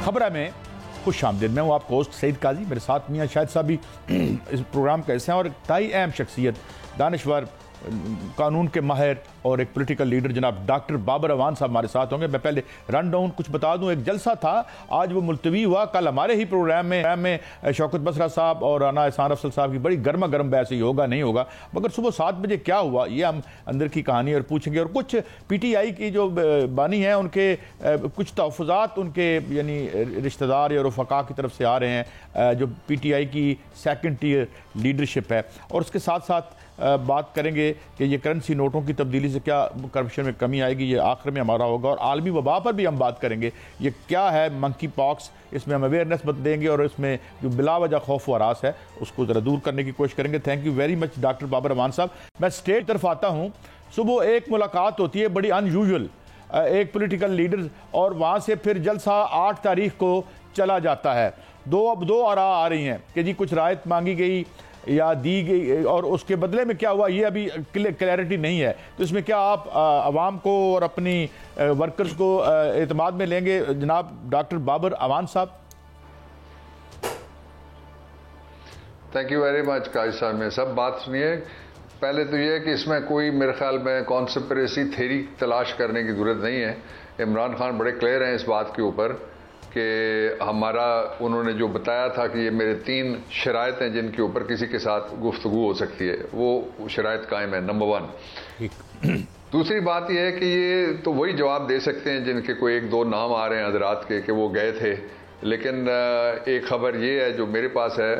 खबरा में खुश आमदीद। मैं हूँ आपका होस्ट सईद काजी, मेरे साथ मियाँ शाहिद साहब भी इस प्रोग्राम का हिस्सा हैं और एक ताई अहम शख्सियत, दानिश्वर, कानून के माहिर और एक पॉलिटिकल लीडर जनाब डॉक्टर बाबर अवान साहब हमारे साथ होंगे। मैं पहले रन डाउन कुछ बता दूं, एक जलसा था आज वो मुलतवी हुआ। कल हमारे ही प्रोग्राम में शौकत बसरा साहब और राना एहसान अफसल साहब की बड़ी गर्मा गर्म बहस ही होगा नहीं होगा, मगर सुबह 7 बजे क्या हुआ ये हम अंदर की कहानी और पूछेंगे। और कुछ PTI की जो बानी हैं उनके कुछ तहफ़्फ़ुज़ात उनके यानी रिश्तेदार या रफ़क़ा की तरफ से आ रहे हैं, जो PTI की सेकंड टियर लीडरशिप है। और उसके साथ साथ बात करेंगे कि ये करेंसी नोटों की तब्दीली से क्या करप्शन में कमी आएगी, ये आखिर में हमारा होगा। और आलमी वबा पर भी हम बात करेंगे, ये क्या है मंकी पॉक्स, इसमें हम अवेयरनेस देंगे और इसमें जो बिला वजह खौफ व हरास है उसको ज़रा दूर करने की कोशिश करेंगे। Thank you very much doctor Babar Awan साहब। मैं स्टेट तरफ आता हूँ। सुबह एक मुलाकात होती है बड़ी अनयूजुअल, एक पॉलिटिकल लीडर, और वहाँ से फिर जलसा 8 तारीख को चला जाता है। दो आरा आ रही हैं कि जी कुछ रायत मांगी गई या दी गई और उसके बदले में क्या हुआ ये अभी क्लैरिटी नहीं है। तो इसमें क्या आप आवाम को और अपनी वर्कर्स को एतमाद में लेंगे जनाब डॉक्टर बाबर अवान साहब? थैंक यू वेरी मच काजी साहब। में सब बात सुनिए। पहले तो ये है कि इसमें कोई मेरे ख्याल में कॉन्स्पिरेसी थ्योरी तलाश करने की ज़रूरत नहीं है। इमरान खान बड़े क्लियर हैं इस बात के ऊपर कि हमारा, उन्होंने जो बताया था कि ये मेरे 3 शराइत हैं जिनके ऊपर किसी के साथ गुफ्तगू हो सकती है, वो शराइत कायम है। नंबर 1। दूसरी बात यह है कि ये तो वही जवाब दे सकते हैं जिनके कोई 1-2 नाम आ रहे हैं हजरात के कि वो गए थे। लेकिन एक खबर ये है जो मेरे पास है,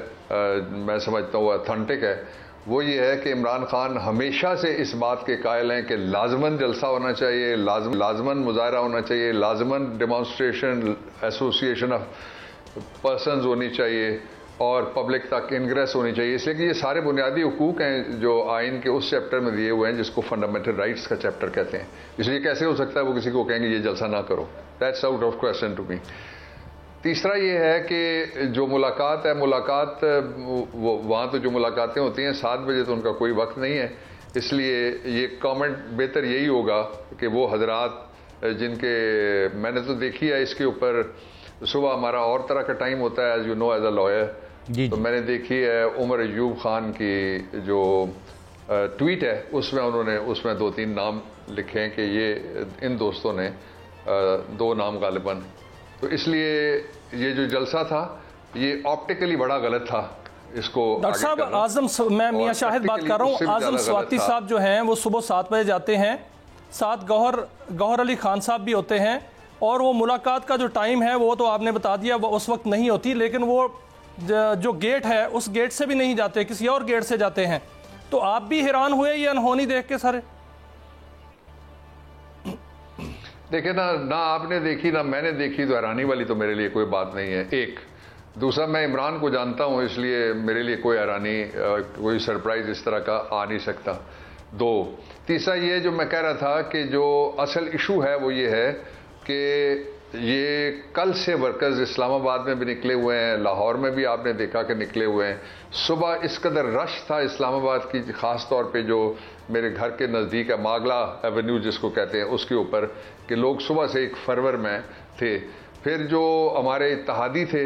मैं समझता हूँ ऑथेंटिक है, वो ये है कि इमरान खान हमेशा से इस बात के कायल हैं कि लाजमन जलसा होना चाहिए, लाजमन मुजाहरा होना चाहिए, लाजमन डेमोन्स्ट्रेशन एसोसिएशन ऑफ पर्सनस होनी चाहिए और पब्लिक तक इंग्रेस होनी चाहिए। इसलिए कि ये सारे बुनियादी हुकूक हैं जो आइन के उस चैप्टर में दिए हुए हैं जिसको फंडामेंटल राइट्स का चैप्टर कहते हैं। इसलिए कैसे हो सकता है वो किसी को कहेंगे ये जलसा ना करो? That's out of question to me. तीसरा ये है कि जो मुलाकात है, मुलाकात वहाँ तो जो मुलाकातें होती हैं 7 बजे तो उनका कोई वक्त नहीं है। इसलिए ये कमेंट बेहतर यही होगा कि वो हजरात जिनके मैंने तो देखी है इसके ऊपर, सुबह हमारा और तरह का टाइम होता है as you know as a lawyer, तो मैंने देखी है उमर अयूब खान की जो ट्वीट है उसमें 2-3 नाम लिखे हैं कि ये इन दोस्तों ने 2 नाम गालिबन। तो इसलिए ये जो जलसा था ये ऑप्टिकली बड़ा गलत था। इसको डॉक्टर साहब आजम, मैं मियाँ शाहिद बात कर रहा हूँ, आजम स्वाति साहब जो हैं वो सुबह 7 बजे जाते हैं, साथ गौहर अली खान साहब भी होते हैं, और वो मुलाकात का जो टाइम है वो तो आपने बता दिया वो उस वक्त नहीं होती, लेकिन वो जो गेट है उस गेट से भी नहीं जाते, किसी और गेट से जाते हैं। तो आप भी हैरान हुए ये अनहोनी देख के सारे? देखिए ना आपने देखी ना मैंने देखी, तो हैरानी वाली तो मेरे लिए कोई बात नहीं है। एक दूसरा, मैं इमरान को जानता हूं इसलिए मेरे लिए कोई हैरानी कोई सरप्राइज इस तरह का आ नहीं सकता। 2, तीसरा ये जो मैं कह रहा था कि जो असल इशू है वो ये है कि ये कल से वर्कर्स इस्लामाबाद में भी निकले हुए हैं, लाहौर में भी आपने देखा कि निकले हुए हैं। सुबह इस कदर रश था इस्लामाबाद की, ख़ास तौर पे जो मेरे घर के नज़दीक है मागला एवेन्यू जिसको कहते हैं उसके ऊपर, कि लोग सुबह से एक फरवर में थे। फिर जो हमारे इत्तेहादी थे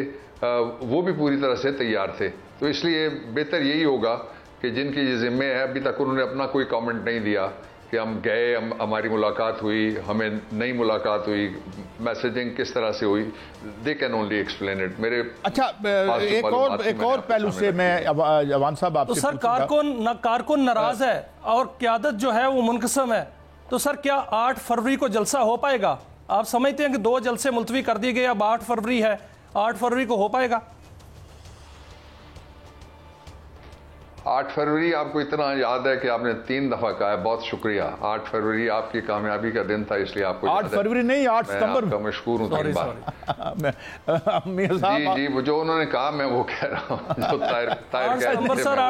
वो भी पूरी तरह से तैयार थे। तो इसलिए बेहतर यही होगा कि जिनकी ये ज़िम्मे है, अभी तक उन्होंने अपना कोई कमेंट नहीं दिया कि हम गए, हमारी मुलाकात हुई, हमें नई मुलाकात हुई, मैसेजिंग किस तरह से हुई, they can only explain it. मेरे अच्छा, एक और पहलू से मैं अवान साहब आपसे, तो सर कारकुन नाराज है और क़यादत जो है वो मुनक़सम है, तो सर क्या 8 फरवरी को जलसा हो पाएगा? आप समझते हैं कि 2 जलसे मुलतवी कर दिए गए, अब 8 फरवरी है, 8 फरवरी को हो पाएगा? 8 फरवरी आपको इतना याद है कि आपने 3 दफा कहा है, बहुत शुक्रिया। 8 फरवरी आपकी कामयाबी का दिन था, इसलिए आपको 8 फरवरी नहीं 8 सितंबर का मशहूर हूँ। 3 बार जी जो उन्होंने कहा मैं वो कह रहा हूँ, जो तायर 8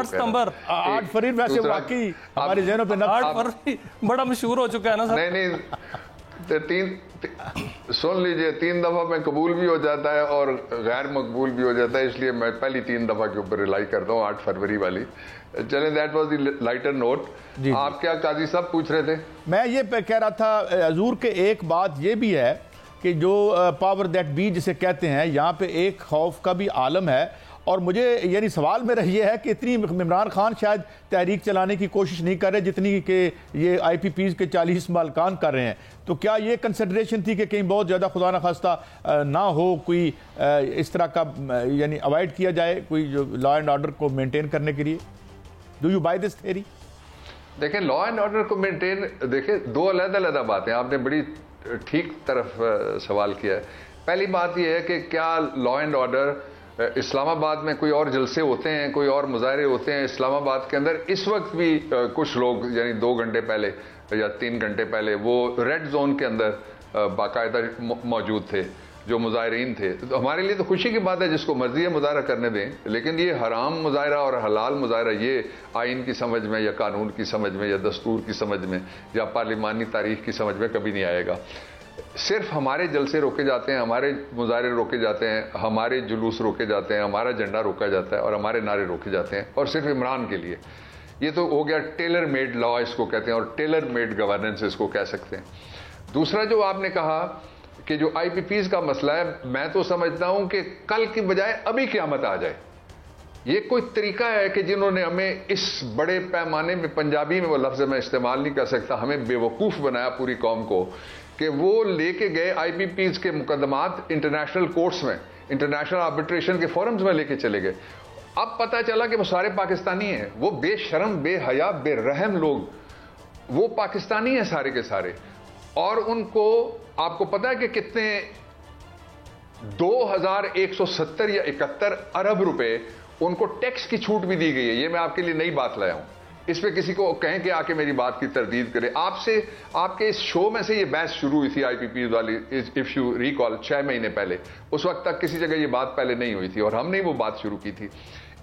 सितंबर 8 फरवरी वैसे वाकई हमारे ज़हनों पे 8 फरवरी बड़ा मशहूर हो चुका है ना सर। नहीं सुन लीजिए, 3 दफा में कबूल भी हो जाता है और गैर मकबूल भी हो जाता है, इसलिए मैं पहली 3 दफा के ऊपर रिलाई करता हूँ 8 फरवरी वाली। चले, that was the lighter note. आप क्या काजी साहब पूछ रहे थे? मैं ये कह रहा था हजूर के एक बात ये भी है कि जो पावर दैट बी जिसे कहते हैं, यहाँ पे एक खौफ का भी आलम है। और मुझे यानी सवाल मेरा ये है कि इतनी इमरान खान शायद तहरीक चलाने की कोशिश नहीं कर रहे जितनी कि ये IPPs के 40 मालकान कर रहे हैं। तो क्या ये कंसिडरेशन थी कि कहीं बहुत ज़्यादा खुदा न खास्ता ना हो, कोई इस तरह का यानी अवॉइड किया जाए कोई जो लॉ एंड ऑर्डर को मेंटेन करने के लिए? Do you buy this theory? देखें, लॉ एंड ऑर्डर को मेंटेन, देखें दो अलग-अलग बातें, आपने बड़ी ठीक तरफ सवाल किया है। पहली बात यह है कि क्या लॉ एंड ऑर्डर इस्लामाबाद में कोई और जलसे होते हैं, कोई और मुजाहरे होते हैं इस्लामाबाद के अंदर? इस वक्त भी कुछ लोग यानी 2 घंटे पहले या 3 घंटे पहले वो रेड जोन के अंदर बाकायदा मौजूद थे जो मुजाहरीन थे। तो हमारे लिए तो खुशी की बात है, जिसको मर्जी है मुजाहरा करने दें, लेकिन ये हराम मुजाहरा और हलाल मुजाहरा ये आइन की समझ में या कानून की समझ में या दस्तूर की समझ में या पार्लिमानी तारीख की समझ में कभी नहीं आएगा। सिर्फ हमारे जलसे रोके जाते हैं, हमारे मुजाहरे रोके जाते हैं, हमारे जुलूस रोके जाते हैं, हमारा झंडा रोका जाता है और हमारे नारे रोके जाते हैं, और सिर्फ इमरान के लिए। ये तो हो गया टेलर मेड लॉ इसको कहते हैं, और टेलर मेड गवर्नेंस इसको कह सकते हैं। दूसरा जो आपने कहा कि जो IPPs का मसला है, मैं तो समझता हूं कि कल की बजाय अभी क़यामत आ जाए। ये कोई तरीका है कि जिन्होंने हमें इस बड़े पैमाने में, पंजाबी में वो लफ्ज़ मैं इस्तेमाल नहीं कर सकता, हमें बेवकूफ़ बनाया पूरी कौम को, कि वो लेके गए IPPs के मुकदमात इंटरनेशनल कोर्ट्स में, इंटरनेशनल आर्बिट्रेशन के फोरम्स में लेके चले गए। अब पता चला कि वो सारे पाकिस्तानी हैं, वो बेशर्म, बेहया, बेरहम लोग, वो पाकिस्तानी हैं सारे के सारे। और उनको आपको पता है कि कितने 2170 या 71 अरब रुपए उनको टैक्स की छूट भी दी गई है। ये मैं आपके लिए नई बात लाया हूं, इस पे किसी को कहें कि आके मेरी बात की तरदीद करे। आपसे, आपके इस शो में से ये बहस शुरू हुई थी IPPs वाली, इफ यू रिकॉल, 6 महीने पहले। उस वक्त तक किसी जगह ये बात पहले नहीं हुई थी और हमने वो बात शुरू की थी।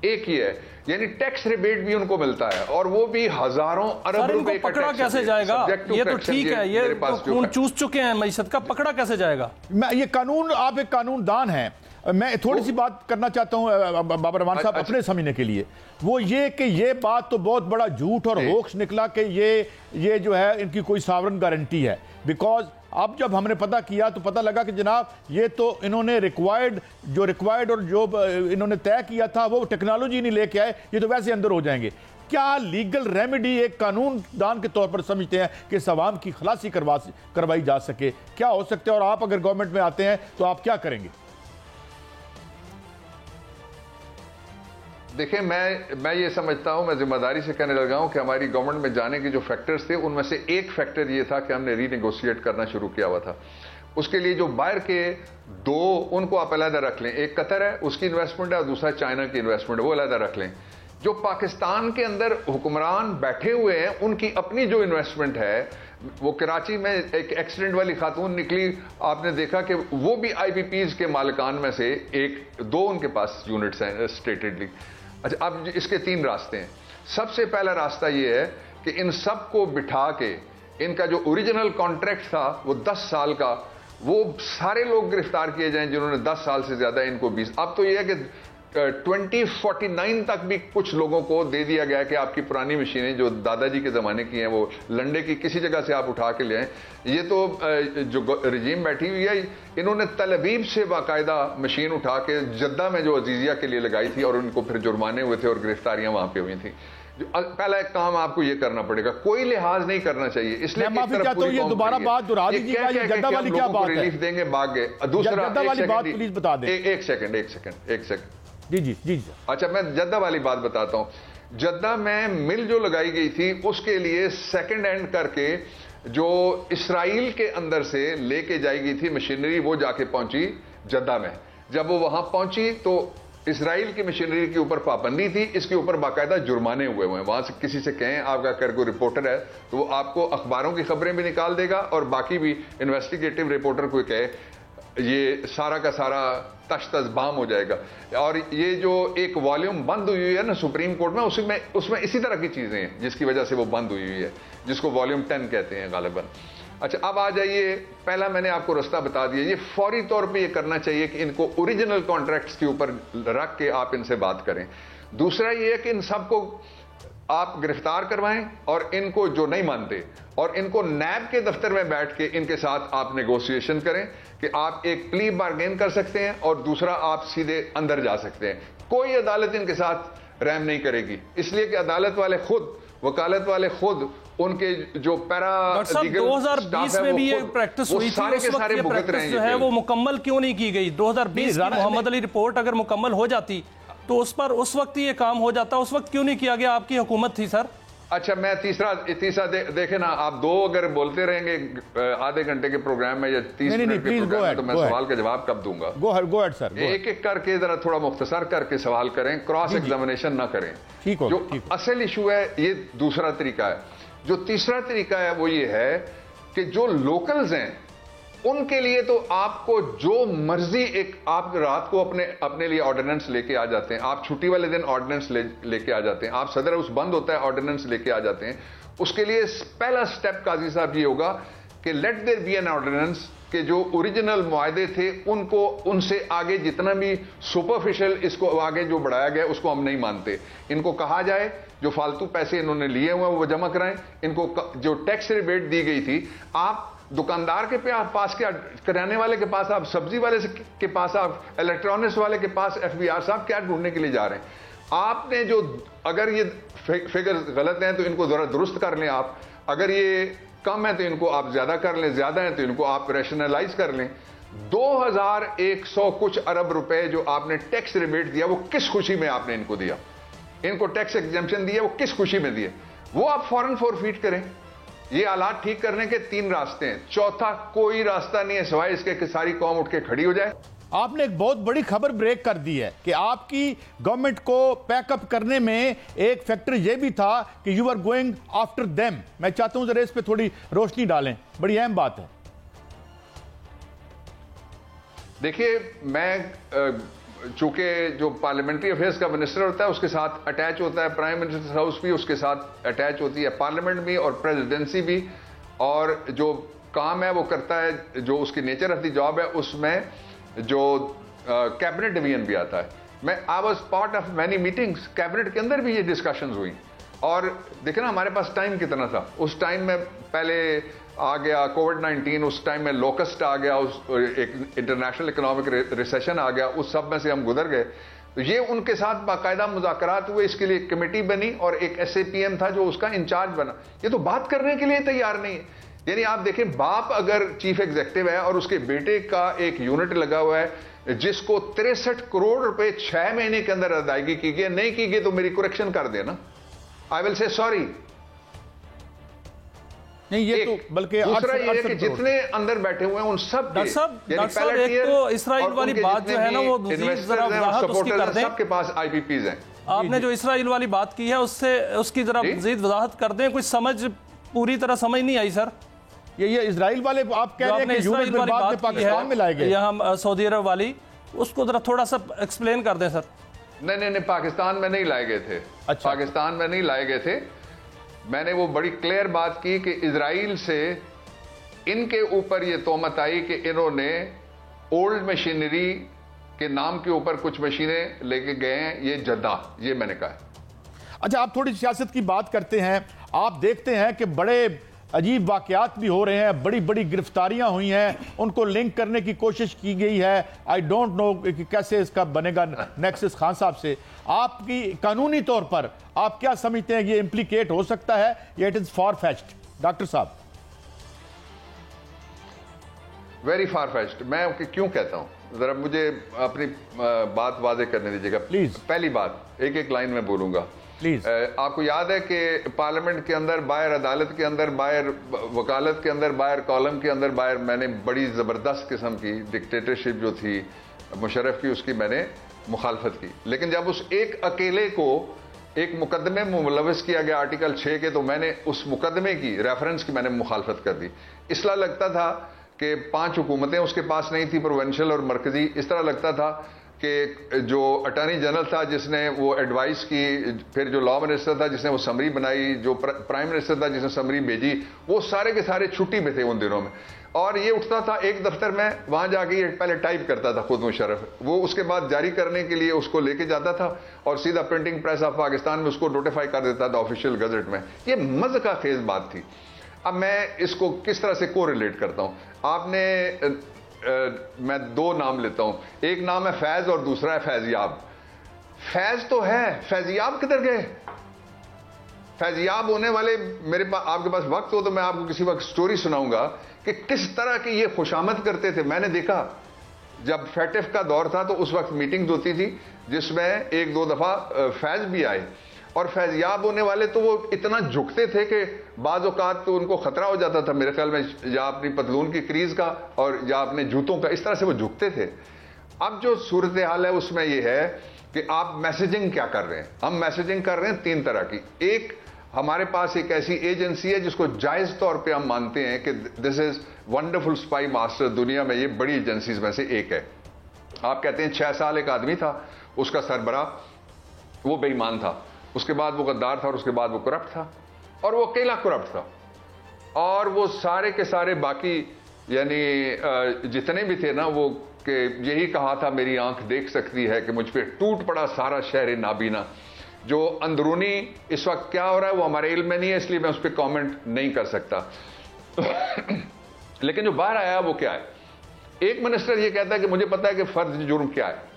एक ही है, यानी टैक्स रिबेट भी उनको मिलता है, और वो भी हजारों अरब रुपए का। पकड़ा कैसे जाएगा? ये तो ठीक है, ये तो खून चूस चुके हैं मईशत का, पकड़ा कैसे जाएगा? ये कानून, आप एक कानूनदान हैं, मैं थोड़ी सी बात करना चाहता हूं बाबर रहमान साहब अपने समझने के लिए। वो ये कि ये बात तो बहुत बड़ा झूठ और होक्स निकला कि ये जो है इनकी कोई सॉवरेन गारंटी है, बिकॉज अब जब हमने पता किया तो पता लगा कि जनाब ये तो इन्होंने रिक्वायर्ड और जो इन्होंने तय किया था वो टेक्नोलॉजी नहीं लेके आए, ये तो वैसे अंदर हो जाएंगे। क्या लीगल रेमेडी एक कानूनदान के तौर पर समझते हैं कि इस अवाम की खलासी करवाई जा सके? क्या हो सकता है, और आप अगर गवर्नमेंट में आते हैं तो आप क्या करेंगे? देखिए, मैं ये समझता हूं, मैं जिम्मेदारी से कहने लगा हूं कि हमारी गवर्नमेंट में जाने के जो फैक्टर्स थे उनमें से एक फैक्टर ये था कि हमने रीनेगोशिएट करना शुरू किया हुआ था। उसके लिए जो बाहर के 2, उनको आप अलहदा रख लें, एक कतर है उसकी इन्वेस्टमेंट है और दूसरा चाइना की इन्वेस्टमेंट है, वो अलहदा रख लें। जो पाकिस्तान के अंदर हुक्मरान बैठे हुए हैं उनकी अपनी जो इन्वेस्टमेंट है, वो कराची में एक एक्सीडेंट वाली खातून निकली, आपने देखा कि वो भी IPPs के मालिकान में से 1-2 उनके पास यूनिट्स हैं स्टेटेडली। अच्छा, अब इसके 3 रास्ते हैं। सबसे पहला रास्ता ये है कि इन सब को बिठा के, इनका जो ओरिजिनल कॉन्ट्रैक्ट था वो 10 साल का, वो सारे लोग गिरफ्तार किए जाएं जिन्होंने 10 साल से ज्यादा, इनको 20। अब तो ये है कि 2049 तक भी कुछ लोगों को दे दिया गया कि आपकी पुरानी मशीनें जो दादाजी के ज़माने की हैं, वो लंडे की किसी जगह से आप उठा के ले आएं। ये तो जो रजीम बैठी हुई है, इन्होंने तल अवीव से बाकायदा मशीन उठा के जद्दा में जो अजीजिया के लिए लगाई थी और उनको फिर जुर्माने हुए थे और गिरफ्तारियां वहां पे हुई थी। पहला एक काम आपको ये करना पड़ेगा, कोई लिहाज नहीं करना चाहिए। इसलिए ये दोबारा बात दोहरा दीजिएगा, ये जद्दा वाली क्या बात है? रिलीफ देंगे, भाग गए। दूसरा, जद्दा वाली बात प्लीज बता दें। एक सेकंड। जी। अच्छा, मैं जद्दा वाली बात बताता हूं। जद्दा में मिल जो लगाई गई थी उसके लिए सेकंड हैंड करके जो इसराइल के अंदर से लेके जाई गई थी मशीनरी, वो जाके पहुंची जद्दा में। जब वो वहां पहुंची तो इसराइल की मशीनरी के ऊपर पाबंदी थी, इसके ऊपर बाकायदा जुर्माने हुए हैं। वहां से किसी से कहें आपका अगर कोई रिपोर्टर है तो वो आपको अखबारों की खबरें भी निकाल देगा और बाकी भी इन्वेस्टिगेटिव रिपोर्टर को कहे, ये सारा का सारा तश्तस बाम हो जाएगा। और ये जो एक वॉल्यूम बंद हुई है ना सुप्रीम कोर्ट में, उसमें इसी तरह की चीजें हैं जिसकी वजह से वो बंद हुई है, जिसको वॉल्यूम 10 कहते हैं गालिबन। अच्छा, अब आ जाइए, पहला मैंने आपको रास्ता बता दिया। ये फौरी तौर पे ये करना चाहिए कि इनको ओरिजिनल कॉन्ट्रैक्ट्स के ऊपर रख के आप इनसे बात करें। दूसरा ये है कि इन सबको आप गिरफ्तार करवाएं और इनको जो नहीं मानते और इनको नैब के दफ्तर में बैठ के इनके साथ आप नेगोशिएशन करें कि आप एक प्ली बार्गेन कर सकते हैं और दूसरा आप सीधे अंदर जा सकते हैं। कोई अदालत इनके साथ रहम नहीं करेगी, इसलिए कि अदालत वाले खुद, वकालत वाले खुद, उनके जो पैरा 2020 में भी ये प्रैक्टिस हुई थी, उस वक्त ये प्रैक्टिस जो है वो मुकम्मल क्यों नहीं की गई? 2020 की मोहम्मद अली रिपोर्ट अगर मुकम्मल हो जाती तो उस पर उस वक्त ही ये काम हो जाता, उस वक्त क्यों नहीं किया गया? आपकी हुकूमत थी सर। अच्छा, मैं तीसरा देखे ना, आप दो अगर बोलते रहेंगे आधे घंटे के प्रोग्राम में या 30 मिनट के प्रोग्राम में, तो मैं सवाल का जवाब कब दूंगा? Go ahead sir. एक एक करके जरा थोड़ा मुख्तसर करके सवाल करें, क्रॉस एग्जामिनेशन ना करें। जो असल इशू है ये दूसरा तरीका है। जो तीसरा तरीका है वो ये है कि जो लोकल्स हैं उनके लिए तो आपको जो मर्जी, एक आप रात को अपने लिए ऑर्डिनेंस लेके आ जाते हैं, आप छुट्टी वाले दिन ऑर्डिनेंस लेके आ जाते हैं, आप सदर हाउस बंद होता है ऑर्डिनेंस लेके आ जाते हैं। उसके लिए पहला स्टेप काजी साहब ये होगा कि let there be an ordinance कि जो ओरिजिनल मुआहदे थे उनको, उनसे आगे जितना भी सुपरफिशियल इसको आगे जो बढ़ाया गया उसको हम नहीं मानते। इनको कहा जाए जो फालतू पैसे इन्होंने लिए हुए हैं वो जमा कराएं। इनको जो टैक्स रिबेट दी गई थी, आप दुकानदार के पास, क्या किराने वाले के पास, आप सब्जी वाले के पास, आप इलेक्ट्रॉनिक्स वाले के पास एफबीआर साहब क्या ढूंढने के लिए जा रहे हैं? आपने जो, अगर ये फिगर गलत हैं तो इनको जरा दुरुस्त कर लें आप, अगर ये कम है तो इनको आप ज्यादा कर लें, ज्यादा है तो इनको आप रैशनलाइज कर लें। 2100 कुछ अरब रुपए जो आपने टैक्स रिबेट दिया वो किस खुशी में आपने इनको दिया? इनको टैक्स एग्जेम्पशन दिया वो किस खुशी में दिए? वो आप फौरन फोरफीट करें। ये हालात ठीक करने के 3 रास्ते हैं, चौथा कोई रास्ता नहीं है सिवाय इसके कि सारी कौम उठ के खड़ी हो जाए। आपने एक बहुत बड़ी खबर ब्रेक कर दी है कि आपकी गवर्नमेंट को पैकअप करने में एक फैक्टर यह भी था कि you are going after them. मैं चाहता हूं जरा इस पे थोड़ी रोशनी डालें, बड़ी अहम बात है। देखिए, मैं चूंकि जो पार्लियामेंट्री अफेयर्स का मिनिस्टर होता है उसके साथ अटैच होता है, प्राइम मिनिस्टर हाउस भी उसके साथ अटैच होती है, पार्लियामेंट भी और प्रेसिडेंसी भी, और जो काम है वो करता है, जो उसकी नेचर ऑफ द जॉब है उसमें जो कैबिनेट डिवीजन भी आता है। मैं I was part of many meetings, cabinet के अंदर भी ये डिस्कशंस हुई। और देखे ना हमारे पास टाइम कितना था। उस टाइम में पहले आ गया कोविड-19, उस टाइम में लोकस्ट आ गया, उस एक इंटरनेशनल इकोनॉमिक रिसेशन आ गया, उस सब में से हम गुजर गए। तो ये उनके साथ बाकायदा मुज़ाकरात हुए, इसके लिए कमेटी बनी और एक SAPM था जो उसका इंचार्ज बना। ये तो बात करने के लिए तैयार नहीं है। यानी आप देखें, बाप अगर चीफ एग्जीक्यूटिव है और उसके बेटे का एक यूनिट लगा हुआ है जिसको 63 करोड़ रुपए 6 महीने के अंदर अदायगी की गई, नहीं की गई तो मेरी करेक्शन कर देना, आई विल से सॉरी। नहीं, ये तो बल्कि दूसरा ये है कि जितने अंदर बैठे हुए हैं उन सब के, एक तो इसराइल वाली बात जो है ना वो सबके पास IPPs हैं। आपने जो इसराइल वाली बात की है उसकी जरा मजीद वजाहत कर दें, कुछ समझ पूरी तरह समझ नहीं आई सर। ये इजराइल वाले आप कह रहे हैं कि इसराइल वाली बात में पाकिस्तान में लाए गए, या हम सऊदी अरब वाली, उसको जरा थोड़ा सा एक्सप्लेन कर दें सर। नहीं, पाकिस्तान में नहीं लाए गए थे। अच्छा। पाकिस्तान में नहीं लाए गए थे। मैंने वो बड़ी क्लियर बात की कि इजराइल से इनके ऊपर ये तोहमत आई कि इन्होंने ओल्ड मशीनरी के नाम के ऊपर कुछ मशीनें लेके गए हैं, ये जद्दा, ये मैंने कहा। अच्छा, आप थोड़ी सियासत की बात करते हैं। आप देखते हैं कि बड़े अजीब वाकयात भी हो रहे हैं, बड़ी बड़ी गिरफ्तारियां हुई हैं, उनको लिंक करने की कोशिश की गई है। आई डोंट नो कि कैसे इसका बनेगा नेक्सस। खान साहब से आपकी कानूनी तौर पर आप क्या समझते हैं, ये इम्प्लीकेट हो सकता है या it is far fetched? Doctor साहब। Very far fetched. मैं क्यों कहता हूं, जरा मुझे अपनी बात वाजे करने दीजिएगा प्लीज। पहली बात एक लाइन में बोलूंगा प्लीज। आपको याद है कि पार्लियामेंट के अंदर बाहर, अदालत के अंदर बाहर, वकालत के अंदर बाहर, कॉलम के अंदर बाहर, मैंने बड़ी ज़बरदस्त किस्म की डिक्टेटरशिप जो थी मुशर्रफ की, उसकी मैंने मुखालफत की। लेकिन जब उस एक अकेले को एक मुकदमे में मुलविस किया गया आर्टिकल 6 के, तो मैंने उस मुकदमे की रेफरेंस की मैंने मुखालफत कर दी। इसलिए लगता था कि 5 हुकूमतें उसके पास नहीं थी, प्रोविंशियल और मरकजी। इस तरह लगता था कि जो अटॉर्नी जनरल था जिसने वो एडवाइस की, फिर जो लॉ मिनिस्टर था जिसने वो समरी बनाई, जो प्राइम मिनिस्टर था जिसने समरी भेजी, वो सारे के सारे छुट्टी में थे उन दिनों में। और ये उठता था एक दफ्तर में, वहां जाके ये पहले टाइप करता था खुद मुशर्रफ, वो उसके बाद जारी करने के लिए उसको लेके जाता था और सीधा प्रिंटिंग प्रेस ऑफ पाकिस्तान में उसको नोटिफाई कर देता था ऑफिशियल गजट में। ये मज़े का खेज बात थी। अब मैं इसको किस तरह से कोरिलेट करता हूं, मैं दो नाम लेता हूं, एक नाम है फैज और दूसरा है फैजियाब। फैज तो है, फैजियाब किधर गए? फैजियाब होने वाले, मेरे पास आपके पास वक्त हो तो मैं आपको किसी वक्त स्टोरी सुनाऊंगा कि किस तरह की ये खुशामद करते थे। मैंने देखा जब फैटिफ का दौर था तो उस वक्त मीटिंग्स होती थी जिसमें एक दो दफा फैज भी आए, और फैजियाब होने वाले तो वो इतना झुकते थे कि बाज़ औक़ात तो उनको खतरा हो जाता था मेरे ख्याल में, या अपनी पतलून की क्रीज का और या अपने जूतों का, इस तरह से वो झुकते थे। अब जो सूरत हाल है उसमें यह है कि आप मैसेजिंग क्या कर रहे हैं। हम मैसेजिंग कर रहे हैं तीन तरह की। एक, हमारे पास एक ऐसी एजेंसी है जिसको जायज तौर पे हम मानते हैं कि this is wonderful spy master, दुनिया में ये बड़ी एजेंसीज में से एक है। आप कहते हैं 6 साल एक आदमी था, उसका सरबरा वो बेईमान था, उसके बाद वो गद्दार था, और उसके बाद वो करप्ट था, और वो अकेला करप्ट था, और वो सारे के सारे बाकी यानी जितने भी थे ना, वो कि यही कहा था मेरी आंख देख सकती है कि मुझ पे टूट पड़ा सारा शहर नाबीना। जो अंदरूनी इस वक्त क्या हो रहा है वो हमारे इल्म में नहीं है, इसलिए मैं उस पर कॉमेंट नहीं कर सकता। लेकिन जो बाहर आया वो क्या है? एक मिनिस्टर ये कहता है कि मुझे पता है कि फर्ज जुर्म क्या है,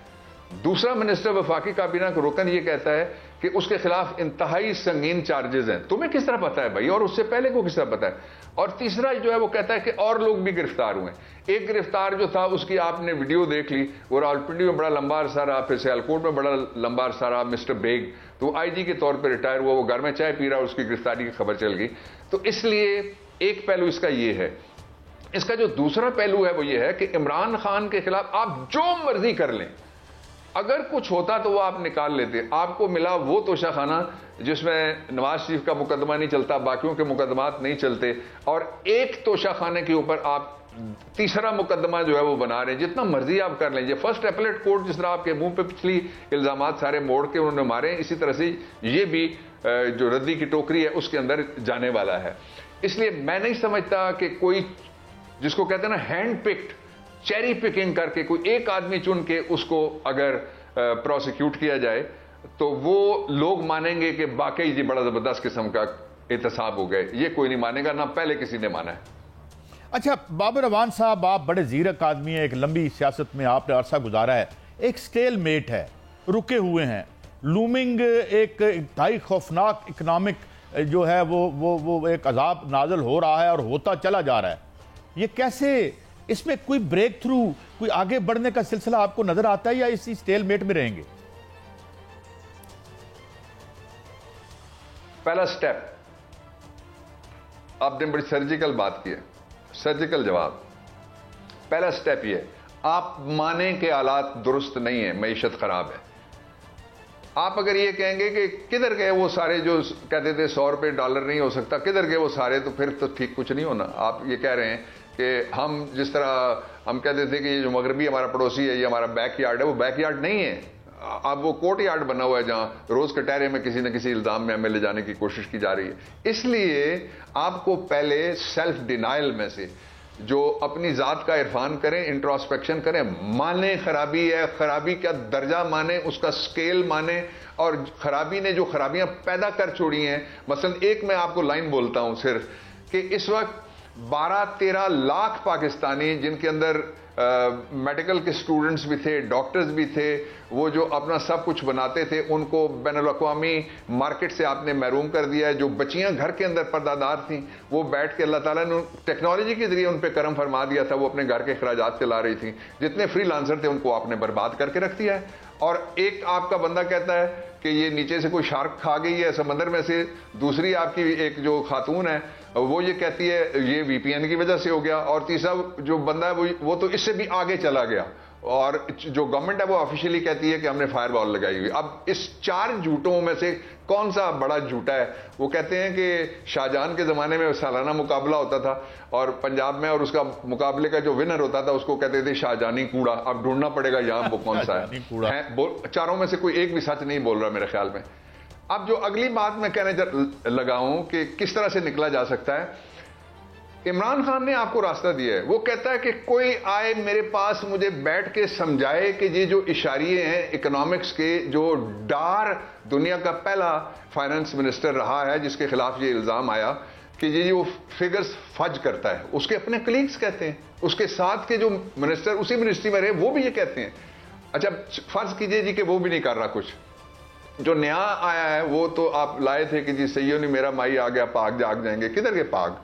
दूसरा मिनिस्टर वफाकी काबीना का रुकन ये कहता है कि उसके खिलाफ इंतहाई संगीन चार्जेस हैं। तुम्हें किस तरह पता है भाई, और उससे पहले को किस तरह पता है? और तीसरा जो है वो कहता है कि और लोग भी गिरफ्तार हुए। एक गिरफ्तार जो था उसकी आपने वीडियो देख ली, वो रावलपिंडी में बड़ा लंबा अरसा रहा, फिर सियालकोट में बड़ा लंबा अरसा रहा। मिस्टर बेग तो आईजी के तौर पर रिटायर हुआ, वो घर में चाय पी रहा, उसकी गिरफ्तारी की खबर चल गई। तो इसलिए एक पहलू इसका ये है। इसका जो दूसरा पहलू है वो ये है कि इमरान खान के खिलाफ आप जो मर्जी कर लें, अगर कुछ होता तो वो आप निकाल लेते। आपको मिला वो तोशाखाना जिसमें नवाज शरीफ का मुकदमा नहीं चलता, बाकियों के मुकदमात नहीं चलते, और एक तोशाखाने के ऊपर आप तीसरा मुकदमा जो है वो बना रहे हैं। जितना मर्जी आप कर लेंगे। फर्स्ट एपलेट कोर्ट जिस तरह आपके मुंह पे पिछली इल्जामात सारे मोड़ के उन्होंने मारे, इसी तरह से ये भी जो रद्दी की टोकरी है उसके अंदर जाने वाला है। इसलिए मैं नहीं समझता कि कोई जिसको कहते हैं ना हैंड पिक्ड, चेरी पिकिंग करके कोई एक आदमी चुन के उसको अगर प्रोसिक्यूट किया जाए तो वो लोग मानेंगे कि वाकई ये बड़ा जबरदस्त किस्म का एहतसाब हो गए। ये कोई नहीं मानेगा, ना पहले किसी ने माना है। अच्छा बाबर अवान साहब, आप बड़े जीरक आदमी हैं, एक लंबी सियासत में आपने अरसा गुजारा है, एक स्टेल मेट है, रुके हुए हैं, लूमिंग एक इंतहाई खौफनाक इकनॉमिक जो है वो एक अजाब नाजल हो रहा है और होता चला जा रहा है। ये कैसे, इसमें कोई ब्रेक थ्रू, कोई आगे बढ़ने का सिलसिला आपको नजर आता है या इसी स्टेलमेट में रहेंगे? पहला स्टेप, आपने बड़ी सर्जिकल बात की है, सर्जिकल जवाब। पहला स्टेप ये, आप माने के हालात दुरुस्त नहीं है, मईशत खराब है। आप अगर ये कहेंगे कि किधर गए वो सारे जो कहते थे $100 नहीं हो सकता, किधर गए वो सारे, तो फिर तो ठीक कुछ नहीं होना। आप ये कह रहे हैं कि हम जिस तरह हम कहते थे कि ये जो मगरबी हमारा पड़ोसी है, ये हमारा बैकयार्ड है, वो बैकयार्ड नहीं है। अब वो कोर्ट यार्ड बना हुआ है जहां रोज कटहरे में किसी न किसी इल्जाम में हमें ले जाने की कोशिश की जा रही है। इसलिए आपको पहले सेल्फ डिनाइल में से जो अपनी जात का इरफान करें, इंट्रोस्पेक्शन करें, माने खराबी है, खराबी का दर्जा माने, उसका स्केल माने, और खराबी ने जो खराबियां पैदा कर छोड़ी हैं। मसलन एक मैं आपको लाइन बोलता हूं सिर्फ कि इस वक्त 12-13 लाख पाकिस्तानी जिनके अंदर मेडिकल के स्टूडेंट्स भी थे, डॉक्टर्स भी थे, वो जो अपना सब कुछ बनाते थे, उनको बैनुल-अक़वामी मार्केट से आपने महरूम कर दिया है। जो बच्चियां घर के अंदर पर्दादार थी, वो बैठ के अल्लाह ताला ने टेक्नोलॉजी के जरिए उन पर करम फरमा दिया था, वो अपने घर के अखराजात चला रही थी। जितने फ्री लांसर थे उनको आपने बर्बाद करके रख दिया है। और एक आपका बंदा कहता है कि ये नीचे से कोई शार्क खा गई है समंदर में से, दूसरी आपकी एक जो खातून है वो ये कहती है ये VPN की वजह से हो गया, और तीसरा जो बंदा है वो तो इससे भी आगे चला गया, और जो गवर्नमेंट है वो ऑफिशियली कहती है कि हमने फायरवॉल लगाई हुई। अब इस 4 झूठों में से कौन सा बड़ा झूठा है? वो कहते हैं कि शाहजहां के जमाने में सालाना मुकाबला होता था और पंजाब में, और उसका मुकाबले का जो विनर होता था उसको कहते थे शाहजहानी कूड़ा। अब ढूंढना पड़ेगा यहां वो कौन सा है। चारों में से कोई एक भी सच नहीं बोल रहा मेरे ख्याल में। अब जो अगली बात मैं कहने लगा हूं कि किस तरह से निकला जा सकता है, इमरान खान ने आपको रास्ता दिया है। वो कहता है कि कोई आए मेरे पास, मुझे बैठ के समझाए कि ये जो इशारे हैं इकोनॉमिक्स के, जो डार दुनिया का पहला फाइनेंस मिनिस्टर रहा है जिसके खिलाफ ये इल्जाम आया कि ये जो फिगर्स फज करता है, उसके अपने कलीग्स कहते हैं, उसके साथ के जो मिनिस्टर उसी मिनिस्ट्री में रहे वो भी ये कहते हैं। अच्छा, फर्ज कीजिए जी कि वो भी नहीं कर रहा कुछ, जो नया आया है वो तो आप लाए थे कि जी सैयो नहीं मेरा माई आ गया पाक जाग जाएंगे, किधर के पाक?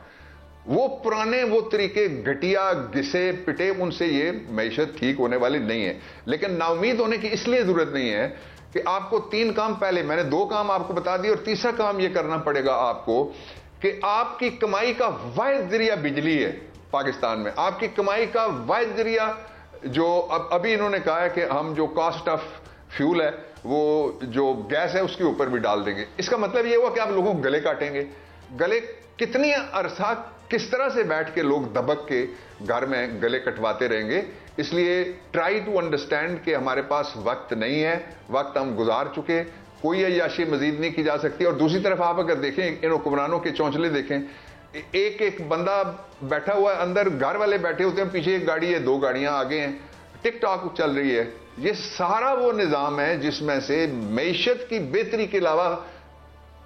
वो पुराने वो तरीके घटिया घिसे पिटे, उनसे ये मैशत ठीक होने वाली नहीं है। लेकिन नाउमीद होने की इसलिए जरूरत नहीं है कि आपको 3 काम, पहले मैंने 2 काम आपको बता दिए, और तीसरा काम ये करना पड़ेगा आपको कि आपकी कमाई का वाहिद जरिया बिजली है पाकिस्तान में। आपकी कमाई का वाहिद जरिया जो अभी इन्होंने कहा है कि हम जो कॉस्ट ऑफ फ्यूल है वो जो गैस है उसके ऊपर भी डाल देंगे। इसका मतलब ये हुआ कि आप लोगों को गले काटेंगे। गले कितनी अरसा किस तरह से बैठ के लोग दबक के घर में गले कटवाते रहेंगे? इसलिए ट्राई टू अंडरस्टैंड कि हमारे पास वक्त नहीं है, वक्त हम गुजार चुके, कोई अय्याशी मजीद नहीं की जा सकती। और दूसरी तरफ आप अगर देखें इन हुक्मरानों के चौंचले देखें, एक एक बंदा बैठा हुआ है, अंदर घर वाले बैठे होते हैं, पीछे एक गाड़ी है, 2 गाड़ियां आगे हैं, टिकटॉक चल रही है। ये सारा वो निजाम है जिसमें से मईशत की बेहतरी के अलावा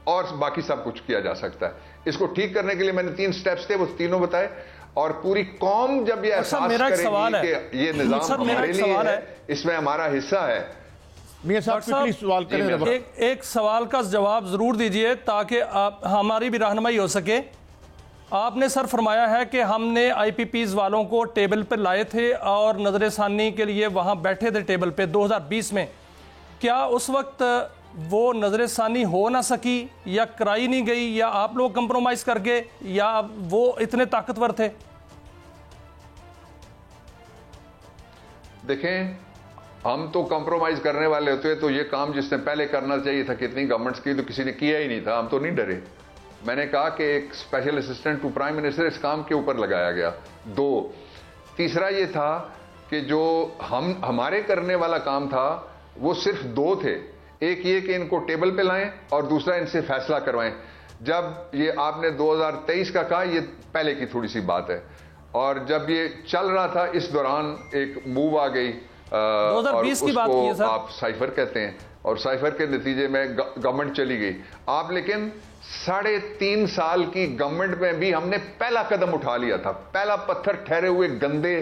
और बाकी सब कुछ किया जा सकता है। इसको ठीक करने के लिए मैंने 3 स्टेप्स थे, वो तीनों बताए, और पूरी कौम जब ये एहसास करेगी कि ये निजाम हमारे लिए है, इसमें हमारा हिस्सा है। मियां साहब सवाल करें, एक सवाल का जवाब जरूर दीजिए ताकि हमारी भी रहनुमाई हो सके। आपने सर फरमाया है कि हमने IPPs वालों को टेबल पर लाए थे और नजरसानी के लिए वहां बैठे थे टेबल पे 2020 में। क्या उस वक्त वो नजरसानी हो ना सकी, या कराई नहीं गई, या आप लोग कंप्रोमाइज कर गए, या वो इतने ताकतवर थे? देखें, हम तो कंप्रोमाइज करने वाले होते तो ये काम जिसने पहले करना चाहिए था कितनी गवर्नमेंट्स की, तो किसी ने किया ही नहीं था। हम तो नहीं डरे। मैंने कहा कि एक special assistant to prime minister इस काम के ऊपर लगाया गया। 2, तीसरा ये था कि जो हमारे करने वाला काम था वो सिर्फ 2 थे। एक ये कि इनको टेबल पे लाएं, और दूसरा इनसे फैसला करवाएं। जब ये आपने 2023 का कहा, ये पहले की थोड़ी सी बात है, और जब ये चल रहा था इस दौरान एक मूव आ गई 2020 की बात की है सर। आप साइफर कहते हैं, और साइफर के नतीजे में गवर्नमेंट चली गई। आप लेकिन 3.5 साल की गवर्नमेंट में भी हमने पहला कदम उठा लिया था, पहला पत्थर ठहरे हुए गंदे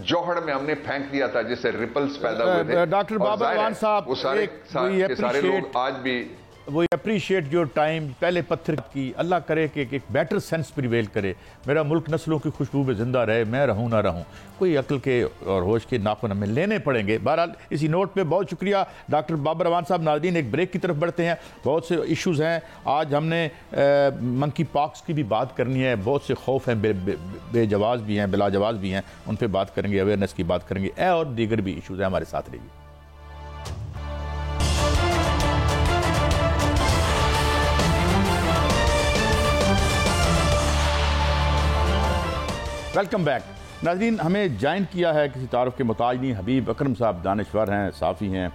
जोहड़ में हमने फेंक दिया था जिससे रिपल्स पैदा हुए थे। डॉक्टर बाबर रवान साहब, वो सारे लोग आज भी वो अप्रीशिएट योर टाइम, पहले पत्थर की। अल्लाह करे कि एक बेटर सेंस प्रिवेल करे, मेरा मुल्क नस्लों की खुशबू में जिंदा रहे, मैं रहूं ना रहूं, कोई अक्ल के और होश के नाखून हमें लेने पड़ेंगे। बहरहाल इसी नोट पे बहुत शुक्रिया डॉक्टर बाबर रवान साहब। नाज़रीन, एक ब्रेक की तरफ बढ़ते हैं। बहुत से इश्यूज़ हैं, आज हमने मंकी पॉक्स की भी बात करनी है, बहुत से खौफ हैं, बेजवाज़ भी हैं, बिलाजवाज़ भी हैं, उन पर बात करेंगे, अवेयरनेस की बात करेंगे, और दीगर भी इशूज़ हैं। हमारे साथ रहिए। Welcome back. नाज़रीन, हमें ज्वाइन किया है किसी तारुफ के मुताज नहीं, हबीब अकरम साहब दानिश्वर हैं, साफ़ी हैं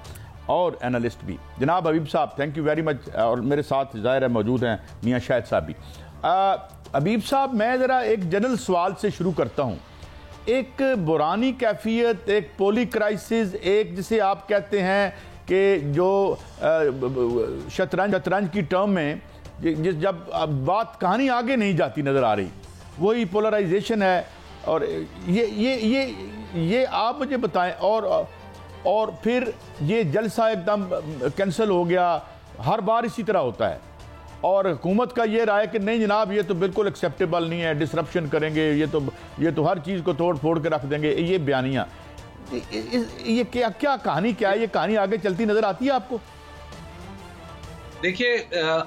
और एनालिस्ट भी। जनाब हबीब साहब, थैंक यू वेरी मच। और मेरे साथ ज़ाहिर है मौजूद हैं मियां शाहिद साहब भी। हबीब साहब, मैं ज़रा एक जनरल सवाल से शुरू करता हूँ। एक बुरानी कैफियत, एक पोली क्राइसिस, एक जिसे आप कहते हैं कि जो शतरंज की टर्म में जब बात कहानी आगे नहीं जाती नज़र आ रही, वही पोलराइजेशन है। और ये आप मुझे बताएं। और फिर ये जलसा एकदम कैंसिल हो गया, हर बार इसी तरह होता है। और हुकूमत का ये राय कि नहीं जनाब ये तो बिल्कुल एक्सेप्टेबल नहीं है, डिसरप्शन करेंगे, ये तो हर चीज़ को तोड़ फोड़ के रख देंगे। ये बयानियाँ, ये क्या कहानी, क्या है ये कहानी आगे चलती नज़र आती है आपको? देखिए,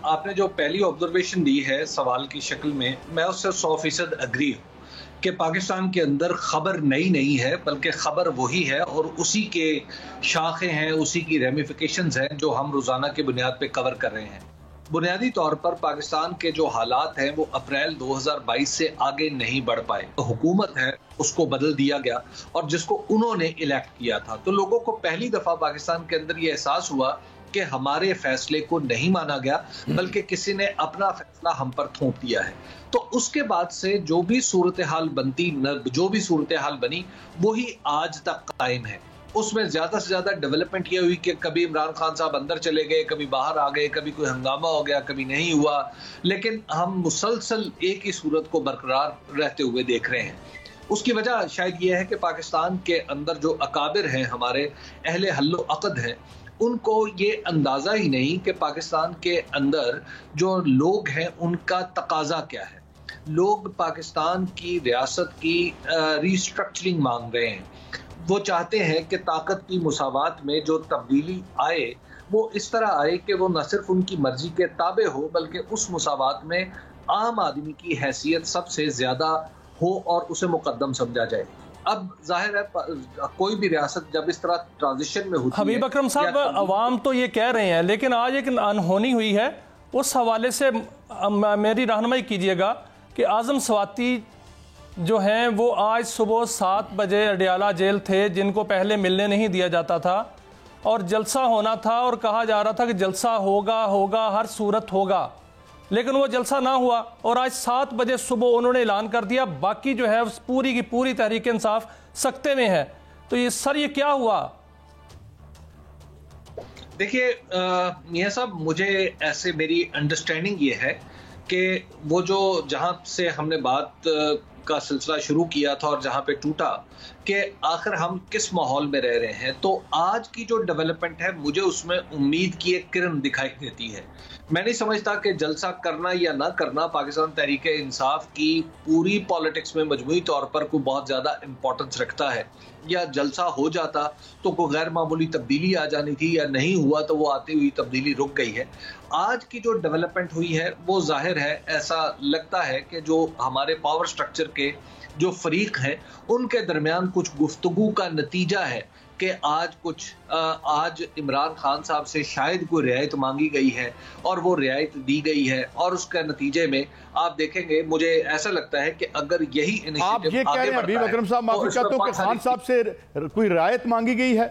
आपने जो पहली ऑब्जर्वेशन दी है सवाल की शक्ल में, मैं उससे 100% अग्री हूँ कि पाकिस्तान के अंदर खबर नई नहीं है, बल्कि खबर वही है और उसी के शाखें हैं, उसी की रेमिफिकेशंस हैं जो हम रोज़ाना के बुनियाद पे कवर कर रहे हैं। बुनियादी तौर पर पाकिस्तान के जो हालात हैं वो अप्रैल 2022 से आगे नहीं बढ़ पाए। तो हुकूमत है उसको बदल दिया गया, और जिसको उन्होंने इलेक्ट किया था, तो लोगों को पहली दफ़ा पाकिस्तान के अंदर ये एहसास हुआ कि हमारे फैसले को नहीं माना गया, बल्कि किसी ने अपना फैसला हम पर थोप दिया है। तो उसके बाद से जो भी सूरत हाल बनी वही आज तक कायम है। उसमें ज्यादा से ज्यादा डेवलपमेंट ये हुई कि कभी इमरान खान साहब अंदर चले गए, कभी बाहर आ गए, कभी कोई हंगामा हो गया, कभी नहीं हुआ, लेकिन हम मुसलसल एक ही सूरत को बरकरार रहते हुए देख रहे हैं। उसकी वजह शायद ये है कि पाकिस्तान के अंदर जो अकाबिर हैं, हमारे अहले हल्लो अक़द हैं, उनको ये अंदाजा ही नहीं कि पाकिस्तान के अंदर जो लोग हैं उनका तकाजा क्या है। लोग पाकिस्तान की रियासत की रिस्ट्रक्चरिंग मांग रहे हैं। वो चाहते हैं कि ताकत की मुसावात में जो तब्दीली आए वो इस तरह आए कि वो न सिर्फ उनकी मर्जी के ताबे हो, बल्कि उस मुसावात में आम आदमी की हैसियत सबसे ज्यादा हो और उसे मुकद्दम समझा जाए। अब जाहिर है कोई भी रियासत जब इस तरह ट्रांजिशन में होती है। हबीब अकरम साहब, अवाम तो ये कह रहे हैं, लेकिन आज एक अनहोनी हुई है, उस हवाले से मेरी रहनुमाई कीजिएगा कि आज़म स्वाति जो हैं वो आज सुबह 7 बजे अडियाला जेल थे, जिनको पहले मिलने नहीं दिया जाता था और जलसा होना था और कहा जा रहा था कि जलसा होगा हर सूरत होगा, लेकिन वो जलसा ना हुआ और आज 7 बजे सुबह उन्होंने ऐलान कर दिया बाकी जो है पूरी की पूरी तहरीक इंसाफ सख्ते में है। तो ये सर ये क्या हुआ? देखिए मियां साहब, मुझे ऐसे मेरी अंडरस्टैंडिंग ये है कि वो जो जहां से हमने बात का सिलसिला शुरू किया था और जहां पे टूटा कि आखिर हम किस माहौल में रह रहे हैं, तो आज की जो डेवलपमेंट है मुझे उसमें उम्मीद की एक किरण दिखाई देती है। मैं नहीं समझता कि जलसा करना या ना करना पाकिस्तान तहरीक इंसाफ की पूरी पॉलिटिक्स में मजमूई तौर पर कोई बहुत ज़्यादा इंपॉर्टेंस रखता है, या जलसा हो जाता तो कोई गैर मामूली तब्दीली आ जानी थी, या नहीं हुआ तो वो आती हुई तब्दीली रुक गई है। आज की जो डेवलपमेंट हुई है वो जाहिर है, ऐसा लगता है कि जो हमारे पावर स्ट्रक्चर के जो फरीक हैं उनके दरमियान कुछ गुफ्तगू का नतीजा है कि आज इमरान खान साहब से शायद कोई रियायत मांगी गई है और वो रियायत दी गई है, और उसके नतीजे में आप देखेंगे, मुझे ऐसा लगता है कि अगर यही आप ये कह रहे हैं हबीब अकरम साहब, माफी चाहता हूं कि खान साहब से कोई रियायत मांगी गई है?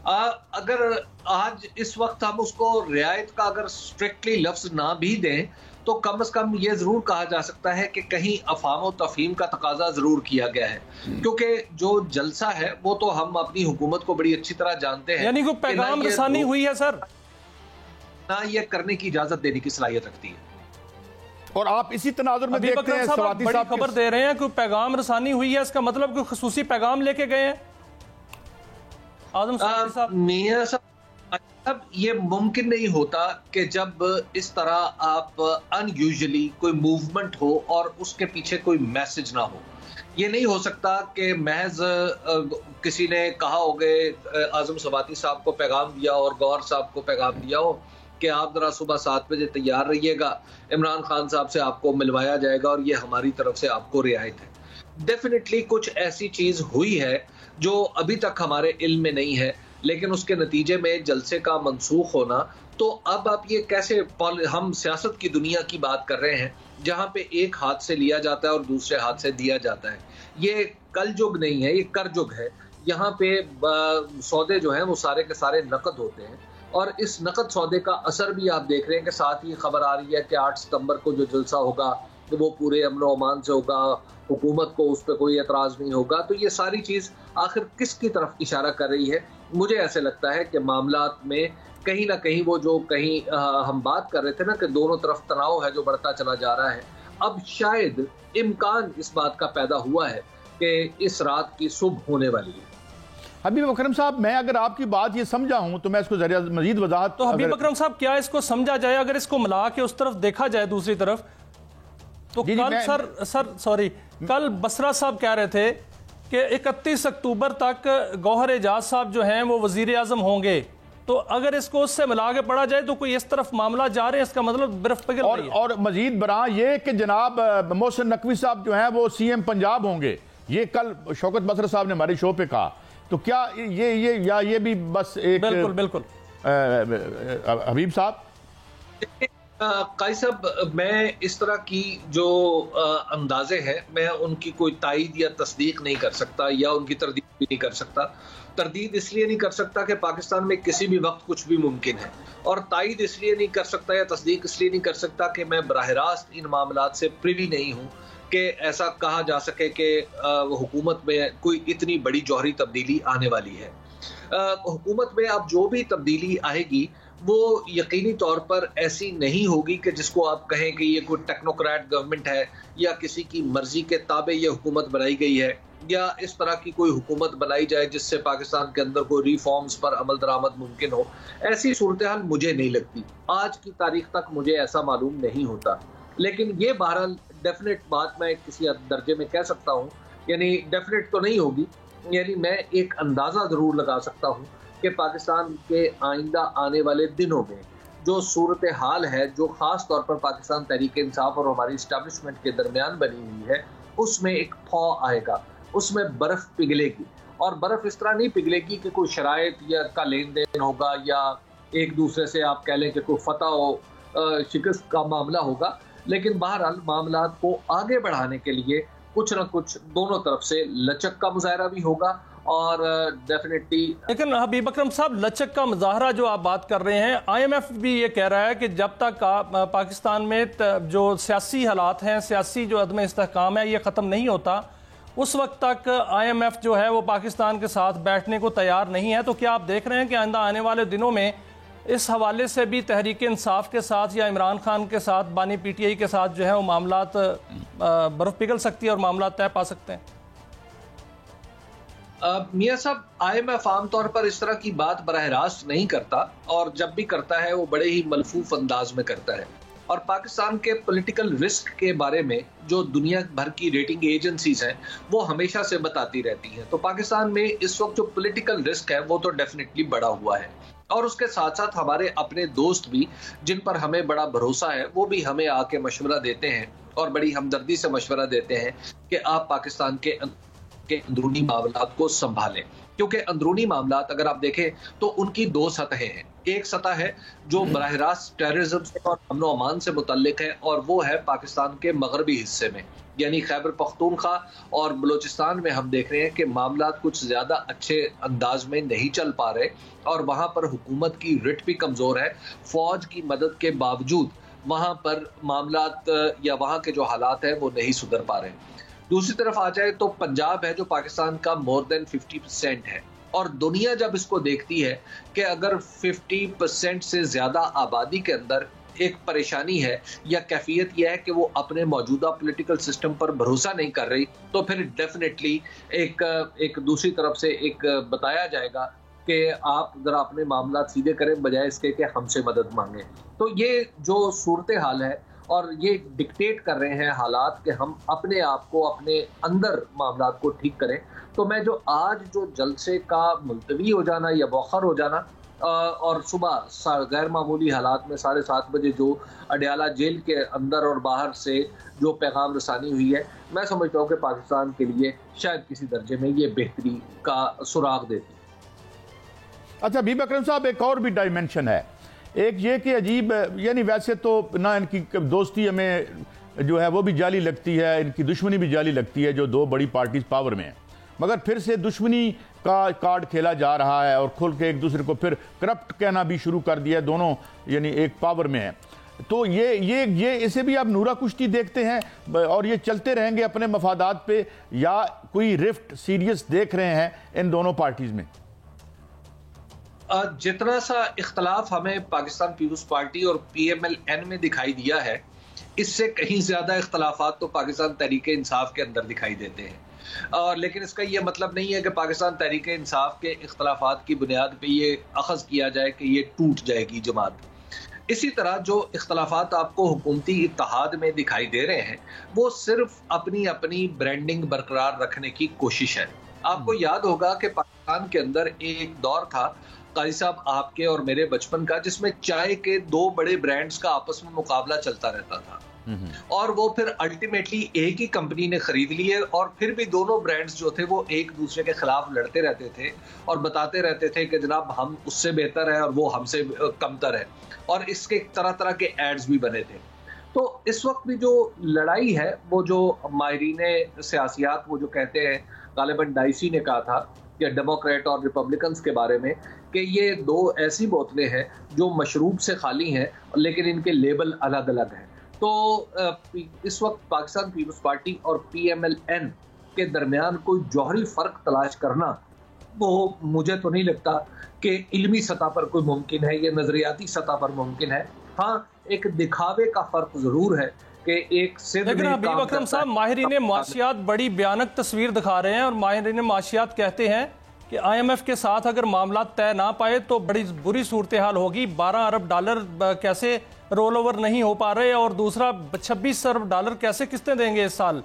अगर आज इस वक्त हम उसको रियायत का अगर स्ट्रिक्टली लफ्ज ना भी दें तो कम से कम ये जरूर कहा जा सकता है कि कहीं अफाम और तफहीम का तकाजा जरूर किया गया है, क्योंकि जो जलसा है वो तो हम अपनी हुकूमत को बड़ी अच्छी तरह जानते हैं, यानी कोई पैगाम रसानी हुई है सर, ना ये करने की इजाजत देने की सलाहियत रखती है। और आप इसी तनाजुर में देखते हैं स्वाति साहब खबर दे रहे हैं कि पैगाम रसानी हुई है, इसका मतलब कोई खुसूसी पैगाम लेके गए हैं आज़म साहब? मियां साहब, अब ये मुमकिन नहीं होता कि जब इस तरह आप अनयूजुअली कोई मूवमेंट हो और उसके पीछे कोई मैसेज ना हो। ये नहीं हो सकता कि महज किसी ने कहा हो गए आज़म स्वाति साहब को पैगाम दिया और गौहर साहब को पैगाम दिया हो कि आप जरा सुबह 7 बजे तैयार रहिएगा, इमरान खान साहब से आपको मिलवाया जाएगा और ये हमारी तरफ से आपको रियायत है। डेफिनेटली कुछ ऐसी चीज हुई है जो अभी तक हमारे इल्म में नहीं है, लेकिन उसके नतीजे में जलसे का मनसूख होना, तो अब आप ये कैसे, हम सियासत की दुनिया की बात कर रहे हैं जहां पे एक हाथ से लिया जाता है और दूसरे हाथ से दिया जाता है। ये कल युग नहीं है, ये कर युग है। यहाँ पे सौदे जो हैं वो सारे के सारे नकद होते हैं, और इस नकद सौदे का असर भी आप देख रहे हैं कि साथ ही खबर आ रही है कि 8 सितंबर को जो जलसा होगा कि वो पूरे अमन व अमान से होगा, हुकूमत को उस पर कोई एतराज नहीं होगा। तो ये सारी चीज आखिर किसकी तरफ इशारा कर रही है? मुझे ऐसे लगता है कि मामलात में कहीं ना कहीं वो जो कहीं हम बात कर रहे थे ना कि दोनों तरफ तनाव है जो बढ़ता चला जा रहा है, अब शायद इम्कान इस बात का पैदा हुआ है कि इस रात की सुबह होने वाली है। हबीब अकरम साहब, मैं अगर आपकी बात ये समझा हूं तो मैं इसको जरिया मजीद वजाहत। तो हबीब अकरम साहब, क्या इसको समझा जाए, अगर इसको मिला के उस तरफ देखा जाए दूसरी तरफ, तो कल बसरा साहब कह रहे थे कि 31 अक्टूबर तक गौहर एजाज साहब जो हैं वो वजीर आजम होंगे, तो अगर इसको उससे मिला के पढ़ा जाए तो कोई इस तरफ मामला जा रहे हैं, इसका मतलब बर्फ पिघल रही है। और मजीद बरा ये कि जनाब मोहसिन नकवी साहब जो हैं वो CM पंजाब होंगे, ये कल शौकत बसरा साहब ने हमारे शो पे कहा, तो क्या ये भी बस एक बिल्कुल हबीब साहब? काई साहब, मैं इस तरह की जो अंदाजे हैं मैं उनकी कोई तायीद या तस्दीक नहीं कर सकता या उनकी तरदीद भी नहीं कर सकता। तरदीद इसलिए नहीं कर सकता कि पाकिस्तान में किसी भी वक्त कुछ भी मुमकिन है, और तायद इसलिए नहीं कर सकता या तस्दीक इसलिए नहीं कर सकता कि मैं बराह रास्त इन मामलात से प्रिवी नहीं हूँ कि ऐसा कहा जा सके कि हुकूमत में कोई इतनी बड़ी जौहरी तब्दीली आने वाली है। हुकूमत में अब जो भी तब्दीली आएगी वो यकीनी तौर पर ऐसी नहीं होगी कि जिसको आप कहें कि ये कोई टेक्नोक्रेट गवर्नमेंट है या किसी की मर्जी के ताबे ये हुकूमत बनाई गई है, या इस तरह की कोई हुकूमत बनाई जाए जिससे पाकिस्तान के अंदर कोई रिफॉर्म्स पर अमल दरामद मुमकिन हो। ऐसी सूरत हाल मुझे नहीं लगती, आज की तारीख तक मुझे ऐसा मालूम नहीं होता। लेकिन ये बहरहाल डेफिनेट बात मैं किसी दर्जे में कह सकता हूँ, यानी डेफिनेट तो नहीं होगी, यानी मैं एक अंदाज़ा ज़रूर लगा सकता हूँ कि पाकिस्तान के आइंदा आने वाले दिनों में जो सूरत हाल है, जो ख़ास तौर पर पाकिस्तान तहरीक इंसाफ और हमारी इस्टेब्लिशमेंट के दरमियान बनी हुई है, उसमें एक फौ आएगा, उसमें बर्फ़ पिघलेगी। और बर्फ़ इस तरह नहीं पिघलेगी कि कोई शराइत या का लेन देन होगा या एक दूसरे से आप कह लें कि कोई फतह हो शिकस्त का मामला होगा, लेकिन बहरहाल मामलात को आगे बढ़ाने के लिए कुछ न कुछ दोनों तरफ से लचक का मुजाहरा भी होगा और डेफिनेटली। लेकिन हबीब अकरम साहब, लचक का मुजाहरा जो आप बात कर रहे हैं, IMF भी ये कह रहा है कि जब तक पाकिस्तान में जो सियासी हालात हैं, सियासी जो अदम इस्तेहकाम है, ये ख़त्म नहीं होता, उस वक्त तक IMF जो है वो पाकिस्तान के साथ बैठने को तैयार नहीं है। तो क्या आप देख रहे हैं कि आइंदा आने वाले दिनों में इस हवाले से भी तहरीक इंसाफ के साथ या इमरान खान के साथ, बानी PTI के साथ जो है वो मामलात बर्फ पिघल सकती है और मामला तय पा सकते हैं? मियाँ साहब, IMF आमतौर पर इस तरह की बात बराह रास्त नहीं करता, और जब भी करता है वो बड़े ही मलफूफ अंदाज में करता है। और पाकिस्तान के पॉलिटिकल रिस्क के बारे में जो दुनिया भर की रेटिंग एजेंसीज हैं वो हमेशा से बताती रहती हैं। तो पाकिस्तान में इस वक्त जो पॉलिटिकल रिस्क है वो तो डेफिनेटली बढ़ा हुआ है, और उसके साथ साथ हमारे अपने दोस्त भी जिन पर हमें बड़ा भरोसा है वो भी हमें आके मशवरा देते हैं और बड़ी हमदर्दी से मशवरा देते हैं कि आप पाकिस्तान के अंदरूनी मामलात को संभालें। क्योंकि अंदरूनी मामलात अगर आप देखें तो उनकी दो सतहें हैं। एक सतह है जो बराह रास्त टेररिज्म से और अमन व अमान से मुतल्लिक है, और वो है पाकिस्तान के मगरबी हिस्से में, यानी खैबर पख्तूनख्वा और बलूचिस्तान में हम देख रहे हैं कि मामलात कुछ ज़्यादा अच्छे अंदाज में नहीं चल पा रहे, और वहाँ पर हुकूमत की रिट भी कमज़ोर है। फ़ौज की मदद के बावजूद वहाँ पर मामलात या वहाँ के जो हालात हैं वो नहीं सुधर पा रहे। दूसरी तरफ आ जाए तो पंजाब है जो पाकिस्तान का मोर देन 50% है, और दुनिया जब इसको देखती है कि अगर 50% से ज़्यादा आबादी के अंदर एक परेशानी है या कैफियत यह है कि वो अपने मौजूदा पॉलिटिकल सिस्टम पर भरोसा नहीं कर रही, तो फिर डेफिनेटली एक दूसरी तरफ से एक बताया जाएगा कि आप ज़रा अपने मामला सीधे करें बजाय इसके कि हमसे मदद मांगें। तो ये जो सूरत हाल है और ये डिक्टेट कर रहे हैं हालात कि हम अपने आप को, अपने अंदर मामलात को ठीक करें। तो मैं जो आज जो जलसे का मुलतवी हो जाना या बौखर हो जाना और सुबह गैर मामूली हालात में 7:30 बजे जो अडयाला जेल के अंदर और बाहर से जो पैगाम रसानी हुई है, मैं समझता हूँ कि पाकिस्तान के लिए शायद किसी दर्जे में ये बेहतरी का सुराग देती है। अच्छा हबीब अकरम साहब, एक और भी डायमेंशन है, एक ये कि अजीब, यानी वैसे तो ना इनकी दोस्ती हमें जो है वो भी जाली लगती है, इनकी दुश्मनी भी जाली लगती है जो दो बड़ी पार्टीज पावर में है, मगर फिर से दुश्मनी का कार्ड खेला जा रहा है और खुल के एक दूसरे को फिर करप्ट कहना भी शुरू कर दिया है, दोनों यानी एक पावर में है। तो ये इसे भी आप नूरा कुश्ती देखते हैं और ये चलते रहेंगे अपने मफादात पे, या कोई रिफ्ट सीरियस देख रहे हैं इन दोनों पार्टीज में? जितना सा इख्तलाफ हमें पाकिस्तान पीपुल्स पार्टी और PMLN में दिखाई दिया है, इससे कहीं ज्यादा इख्तलाफात तो पाकिस्तान तहरीक इंसाफ के अंदर दिखाई देते हैं। और लेकिन इसका यह मतलब नहीं है कि पाकिस्तान तहरीक इंसाफ के इख्तलाफात की बुनियाद पे ये अखज़ किया जाए कि ये टूट जाएगी जमात। इसी तरह जो इख्तलाफात आपको हुकूमती इत्तेहाद में दिखाई दे रहे हैं वो सिर्फ अपनी अपनी ब्रांडिंग बरकरार रखने की कोशिश है। आपको याद होगा कि पाकिस्तान के अंदर एक दौर था, कारी साहब, आपके और मेरे बचपन का, जिसमें चाय के दो बड़े ब्रांड्स का आपस में मुकाबला चलता रहता था, और वो फिर अल्टीमेटली एक ही कंपनी ने खरीद लिए, और फिर भी दोनों ब्रांड्स जो थे वो एक दूसरे के खिलाफ लड़ते रहते थे और बताते रहते थे कि जनाब हम उससे बेहतर है और वो हमसे कमतर है, और इसके तरह तरह के एड्स भी बने थे। तो इस वक्त भी जो लड़ाई है वो जो माहिरीन सियासियात वो जो कहते हैं, गालिबन डाइसी ने कहा था या डेमोक्रेट और रिपब्लिकन्स के बारे में कि ये दो ऐसी बोतलें हैं जो मशरूब से खाली हैं लेकिन इनके लेबल अलग अलग हैं। तो इस वक्त पाकिस्तान पीपल्स पार्टी और PMLN के दरमियान कोई जौहरी फ़र्क तलाश करना वो मुझे तो नहीं लगता कि इल्मी सतह पर कोई मुमकिन है, ये नज़रियाती सतह पर मुमकिन है। हाँ, एक दिखावे का फ़र्क ज़रूर है कि एक सिर्फ हबीब अकरम साहब, माहिरीन माशियात बड़ी भयानक तस्वीर दिखा रहे हैं और माहिरीन माशियात कहते हैं कि IMF के साथ अगर मामला तय ना पाए तो बड़ी बुरी सूरत हाल होगी। 12 अरब डॉलर कैसे रोल ओवर नहीं हो पा रहे और दूसरा 26 अरब डॉलर कैसे किस्तें देंगे इस साल,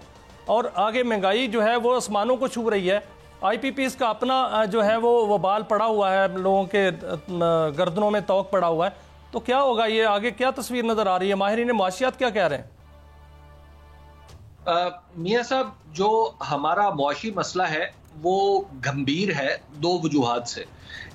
और आगे महंगाई जो है वो आसमानों को छू रही है। IPPs का अपना जो है वो वबाल पड़ा हुआ है, लोगों के गर्दनों में तौक पड़ा हुआ है। तो क्या होगा, ये आगे क्या तस्वीर नजर आ रही है? माहिरीन माशियात क्या कह रहे हैं? मियाँ साहब, जो हमारा मुआशी मसला है वो गंभीर है दो वजूहात से।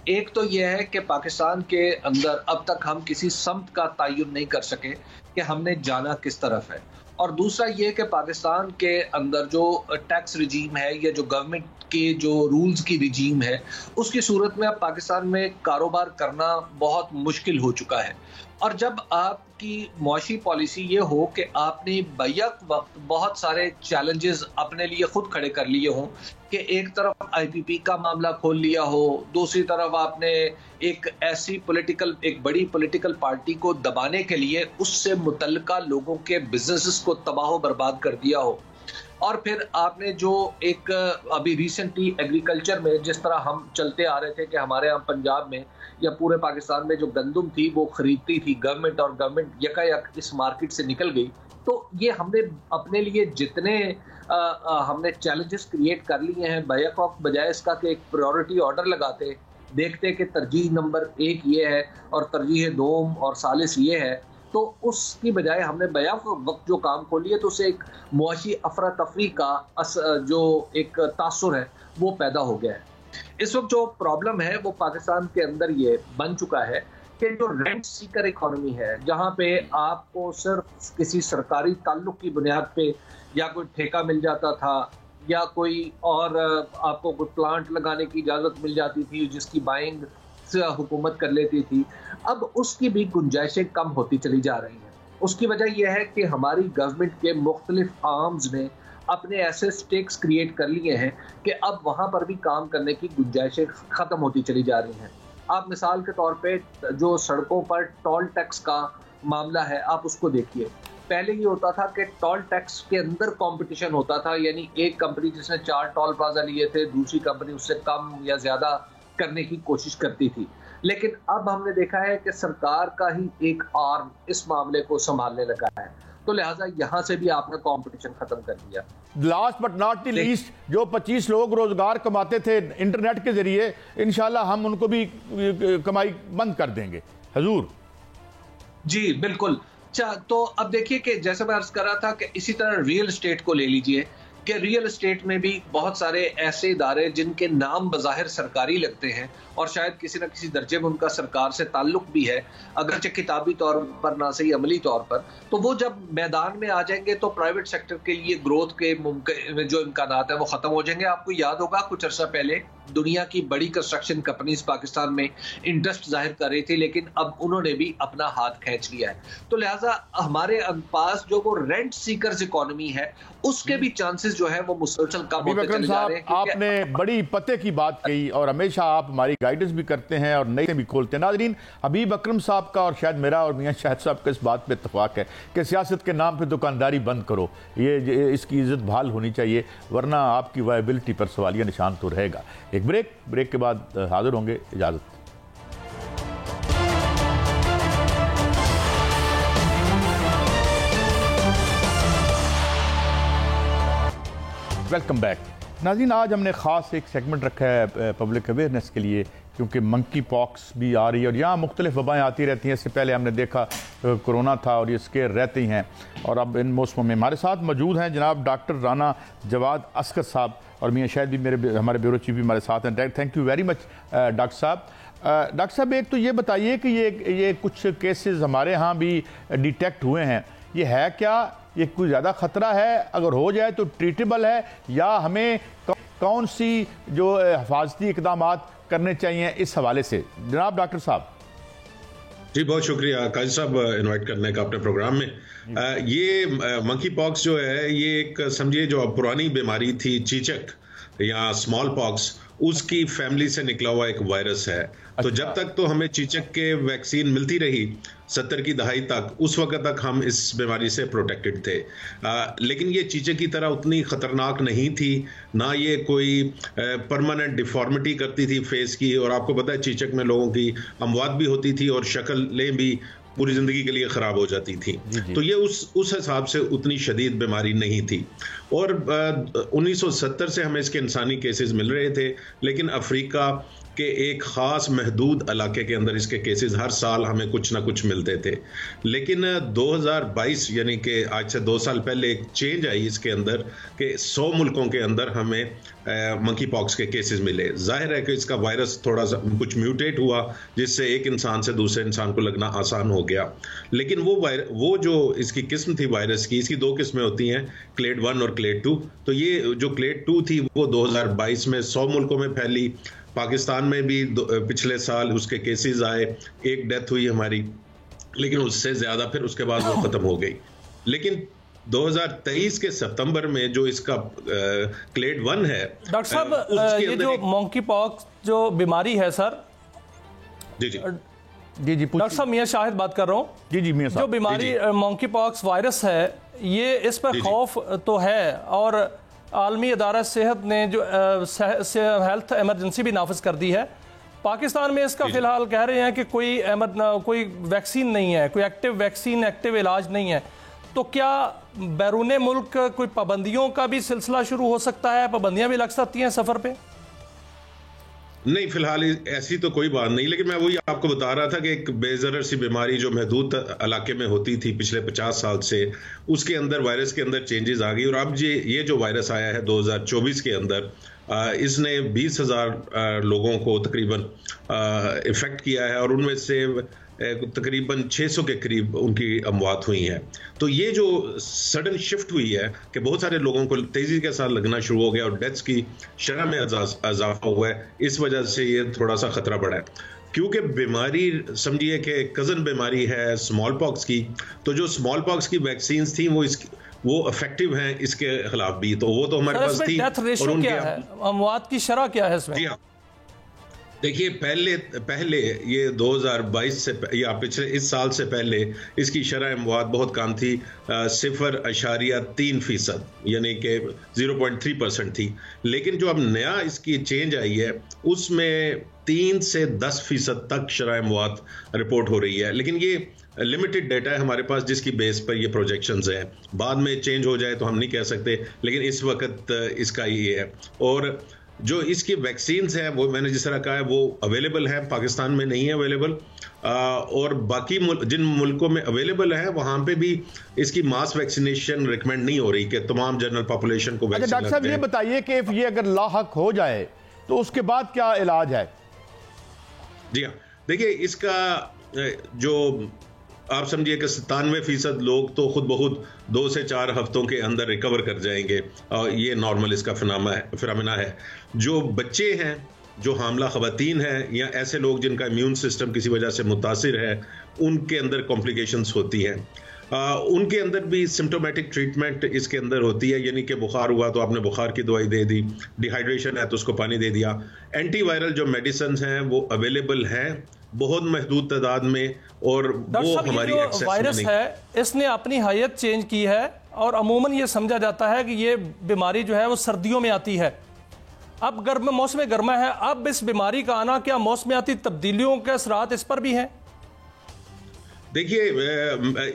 एक तो यह है कि पाकिस्तान के अंदर अब तक हम किसी समत का तयन नहीं कर सके कि हमने जाना किस तरफ है, और दूसरा ये कि पाकिस्तान के अंदर जो टैक्स रिजीम है या जो गवर्नमेंट के जो रूल्स की रिजीम है उसकी सूरत में अब पाकिस्तान में कारोबार करना बहुत मुश्किल हो चुका है। और जब आपकी मुआशी पॉलिसी ये हो कि आपने बैक वक्त बहुत सारे चैलेंजेस अपने लिए खुद खड़े कर लिए हों कि एक तरफ IPP का मामला खोल लिया हो, दूसरी तरफ आपने एक ऐसी एक बड़ी पॉलिटिकल पार्टी को दबाने के लिए उससे मुतल्लिका लोगों के बिजनेसेस को तबाह बर्बाद कर दिया हो, और फिर आपने जो एक अभी रिसेंटली एग्रीकल्चर में जिस तरह हम चलते आ रहे थे कि हमारे यहाँ पंजाब में या पूरे पाकिस्तान में जो गंदम थी वो खरीदती थी गवर्नमेंट, और गवर्नमेंट यकायक इस मार्केट से निकल गई। तो ये हमने अपने लिए जितने हमने चैलेंजेस क्रिएट कर लिए हैं, बैक वक्त बजाय इसका कि एक प्रायोरिटी ऑर्डर लगाते, देखते कि तरजीह नंबर 1 ये है और तरजीह 2 और सालिस ये है, तो उसकी बजाय हमने बैक वक्त जो काम खोल लिया तो उससे एक मुआशी अफरा तफरी का जो एक तासुर है वो पैदा हो गया है। इस वक्त जो प्रॉब्लम है वो पाकिस्तान के अंदर ये बन चुका है कि जो रेंट सीकर इकोनॉमी है, जहाँ पे आपको सिर्फ किसी सरकारी ताल्लुक की बुनियाद पे या कोई ठेका मिल जाता था या कोई और आपको कोई प्लांट लगाने की इजाज़त मिल जाती थी जिसकी बाइंग हुकूमत कर लेती थी, अब उसकी भी गुंजाइशें कम होती चली जा रही हैं। उसकी वजह यह है कि हमारी गवर्नमेंट के मुख्तलिफ आर्म्स ने अपने ऐसे स्टेक्स क्रिएट कर लिए हैं कि अब वहाँ पर भी काम करने की गुंजाइशें ख़त्म होती चली जा रही हैं। आप मिसाल के तौर पे जो सड़कों पर टोल टैक्स का मामला है आप उसको देखिए। पहले ये होता था कि टोल टैक्स के अंदर कंपटीशन होता था, यानी एक कंपनी जिसने 4 टोल प्लाजा लिए थे दूसरी कंपनी उससे कम या ज़्यादा करने की कोशिश करती थी। लेकिन अब हमने देखा है कि सरकार का ही एक आर्म इस मामले को संभालने लगा है, तो लिहाजा यहाँ से भी आपने कंपटीशन खत्म कर दिया। Last but not the least, जो 25 लोग रोजगार कमाते थे इंटरनेट के जरिए, इंशाल्लाह हम उनको भी कमाई बंद कर देंगे। हुजूर जी बिल्कुल। तो अब देखिए कि जैसे मैं अर्ज कर रहा था कि इसी तरह रियल एस्टेट को ले लीजिए कि रियल एस्टेट में भी बहुत सारे ऐसे इदारे जिनके नाम बज़ाहिर सरकारी लगते हैं और शायद किसी न किसी दर्जे में उनका सरकार से ताल्लुक भी है, अगरचे किताबी तौर पर ना सही अमली तौर पर, तो वो जब मैदान में आ जाएंगे तो प्राइवेट सेक्टर के लिए ग्रोथ के जो इम्कानात हैं वो ख़त्म हो जाएंगे। आपको याद होगा कुछ अर्सा पहले दुनिया की बड़ी कंस्ट्रक्शन कंपनीज पाकिस्तान में इंटरेस्ट जाहिर कर रही थी, लेकिन अब उन्होंने भी अपना हाथ खींच लिया है। तो लिहाजा हमारे पास जो वो रेंट सीकर्स इकोनॉमी है उसके भी चांसेस जो है वो मुसलसल कम होते चले जा रहे हैं। आपने बड़ी पते की बात कही और हमेशा आप हमारी गाइडेंस भी करते हैं और नई भी खोलते हैं। नाज़रीन, हबीब अकरम साहब का और शायद मेरा और मियां शाहिद साहब का इस बात पे इत्तेफाक है कि सियासत के नाम पे दुकानदारी बंद करो, ये इसकी इज्जत बहाल होनी चाहिए, वरना आपकी वायबिलिटी पर सवालिया निशान तो रहेगा। एक ब्रेक के बाद हाजिर होंगे। इजाजत। Welcome back. नाज़रीन, आज हमने ख़ास एक सेगमेंट रखा है पब्लिक अवेयरनेस के लिए, क्योंकि मंकी पॉक्स भी आ रही है और यहाँ मुख्तलिफ वबाएँ आती रहती हैं। इससे पहले हमने देखा कोरोना था और ये स्केयर रहते ही हैं, और अब इन मौसमों में हमारे साथ मौजूद हैं जनाब डॉक्टर राना जवाद असगर साहब और मियां शाहिद भी हमारे ब्यूरो चीफ भी हमारे साथ हैं। Thank you very much doctor साहब। डॉक्टर साहब, एक तो ये बताइए कि ये कुछ केसेस हमारे यहाँ भी डिटेक्ट हुए हैं, ये है क्या, ये कोई ज़्यादा ख़तरा है, अगर हो जाए तो ट्रीटेबल है या हमें कौन सी जो हिफाजती इकदाम करने चाहिए इस हवाले से? जनाब डॉक्टर साहब। जी बहुत शुक्रिया काजी साहब इनवाइट करने का अपने प्रोग्राम में। ये मंकी पॉक्स जो है ये एक समझिए जो पुरानी बीमारी थी चीचक या स्मॉल पॉक्स, उसकी फैमिली से निकला हुआ एक वायरस है। तो जब तक तो हमें चीचक के वैक्सीन मिलती रही 70 की दहाई तक, उस वक्त तक हम इस बीमारी से प्रोटेक्टेड थे। लेकिन ये चीचक की तरह उतनी खतरनाक नहीं थी, ना ये कोई परमानेंट डिफॉर्मिटी करती थी फेस की। और आपको पता है चीचक में लोगों की अमवात भी होती थी और शक्लें भी पूरी जिंदगी के लिए खराब हो जाती थी। तो ये उस हिसाब से उतनी शदीद बीमारी नहीं थी। और 1970 से हमें इसके इंसानी केसेस मिल रहे थे, लेकिन अफ्रीका के एक ख़ास महदूद इलाके के अंदर इसके केसेस हर साल हमें कुछ ना कुछ मिलते थे। लेकिन 2022 यानी कि आज से 2 साल पहले एक चेंज आई इसके अंदर कि 100 मुल्कों के अंदर हमें मंकी पॉक्स के केसेस मिले। जाहिर है कि इसका वायरस थोड़ा सा कुछ म्यूटेट हुआ, जिससे एक इंसान से दूसरे इंसान को लगना आसान हो गया। लेकिन वो जो इसकी किस्म थी वायरस की, इसकी 2 किस्में होती हैं, क्लेड 1 और क्लेड 2। तो ये जो क्लेड 2 थी वो 2022 में 100 मुल्कों में फैली। पाकिस्तान में भी पिछले साल उसके केसेस आए, एक डेथ हुई हमारी, लेकिन उससे ज्यादा फिर उसके बाद वो खत्म हो गई। लेकिन 2023 के सितंबर में जो इसका क्लेड 1 है, डॉक्टर साहब ये जो मंकी पॉक्स जो बीमारी है सर, जी जी जी जी डॉक्टर साहब मियां शाहिद बात कर रहा हूँ। जी जी मियां साहब, जो बीमारी मंकी पॉक्स वायरस है, ये इस पर खौफ तो है और आलमी अदारा सेहत ने जो हेल्थ इमरजेंसी भी नाफिज कर दी है। पाकिस्तान में इसका फिलहाल कह रहे हैं कि कोई वैक्सीन नहीं है, कोई एक्टिव वैक्सीन, एक्टिव इलाज नहीं है। तो क्या बैरून मुल्क कोई पाबंदियों का भी सिलसिला शुरू हो सकता है, पाबंदियां भी लग सकती हैं सफर पे? नहीं, फिलहाल ऐसी तो कोई बात नहीं, लेकिन मैं वही आपको बता रहा था कि एक बेजरर सी बीमारी जो महदूद इलाके में होती थी पिछले 50 साल से, उसके अंदर वायरस के अंदर चेंजेस आ गई। और अब ये जो वायरस आया है 2024 के अंदर, इसने 20,000 लोगों को तकरीबन इफेक्ट किया है और उनमें से तकरीबन 600 के करीब उनकी अमवात हुई हैं। तो ये जो सडन शिफ्ट हुई है कि बहुत सारे लोगों को तेजी के साथ लगना शुरू हो गया और डेथ्स की शरह में इजाफा हुआ है, इस वजह से ये थोड़ा सा खतरा बढ़ा है। क्योंकि बीमारी समझिए कि कजन बीमारी है स्मॉल पॉक्स की, तो जो स्मॉल पॉक्स की वैक्सीन थी वो इफेक्टिव हैं इसके खिलाफ भी, तो वो तो हमारे पास थी। डेथ रेशियो क्या है, अमवात की शरह क्या है इसमें? जी हाँ, देखिए पहले ये 2022 से या पिछले इस साल से पहले इसकी शरह अमवात बहुत कम थी, 0.3%, यानी कि 0.3% थी। लेकिन जो अब नया इसकी चेंज आई है उसमें 3 से 10% तक शरह अमवात रिपोर्ट हो रही है। लेकिन ये लिमिटेड डेटा है हमारे पास जिसकी बेस पर ये प्रोजेक्शंस हैं, बाद में चेंज हो जाए तो हम नहीं कह सकते, लेकिन इस वक्त इसका ये है। और जो इसकी वैक्सीन्स हैं वो मैंने जिस तरह कहा है वो अवेलेबल है, पाकिस्तान में नहीं है अवेलेबल, और बाकी जिन मुल्कों में अवेलेबल है वहां पे भी इसकी मास वैक्सीनेशन रिकमेंड नहीं हो रही कि तमाम जनरल पॉपुलेशन को वैक्सीन। डॉक्टर साहब ये बताइए कि ये अगर लाहक हो जाए तो उसके बाद क्या इलाज है? जी हाँ, देखिए इसका जो आप समझिए कि 97% लोग तो खुद बहुत 2 से 4 हफ्तों के अंदर रिकवर कर जाएंगे, और ये नॉर्मल इसका फिनोमेना है। जो बच्चे हैं, जो हामला ख़वातीन हैं, या ऐसे लोग जिनका इम्यून सिस्टम किसी वजह से मुतासिर है, उनके अंदर कॉम्प्लिकेशंस होती हैं। उनके अंदर भी सिम्टोमेटिक ट्रीटमेंट इसके अंदर होती है, यानी कि बुखार हुआ तो आपने बुखार की दवाई दे दी, डिहाइड्रेशन है तो उसको पानी दे दिया। एंटीवायरल जो मेडिसिन हैं वो अवेलेबल हैं बहुत महदूद तादाद में, और वो हमारी एक्सेस वायरस है इसने अपनी हैयत चेंज की है, और अमूमन ये समझा जाता है कि ये बीमारी जो है वो सर्दियों में आती है। अब मौसम गर्मा है, अब इस बीमारी का आना क्या मौसमियाती तब्दीलियों के असरात इस पर भी हैं? देखिए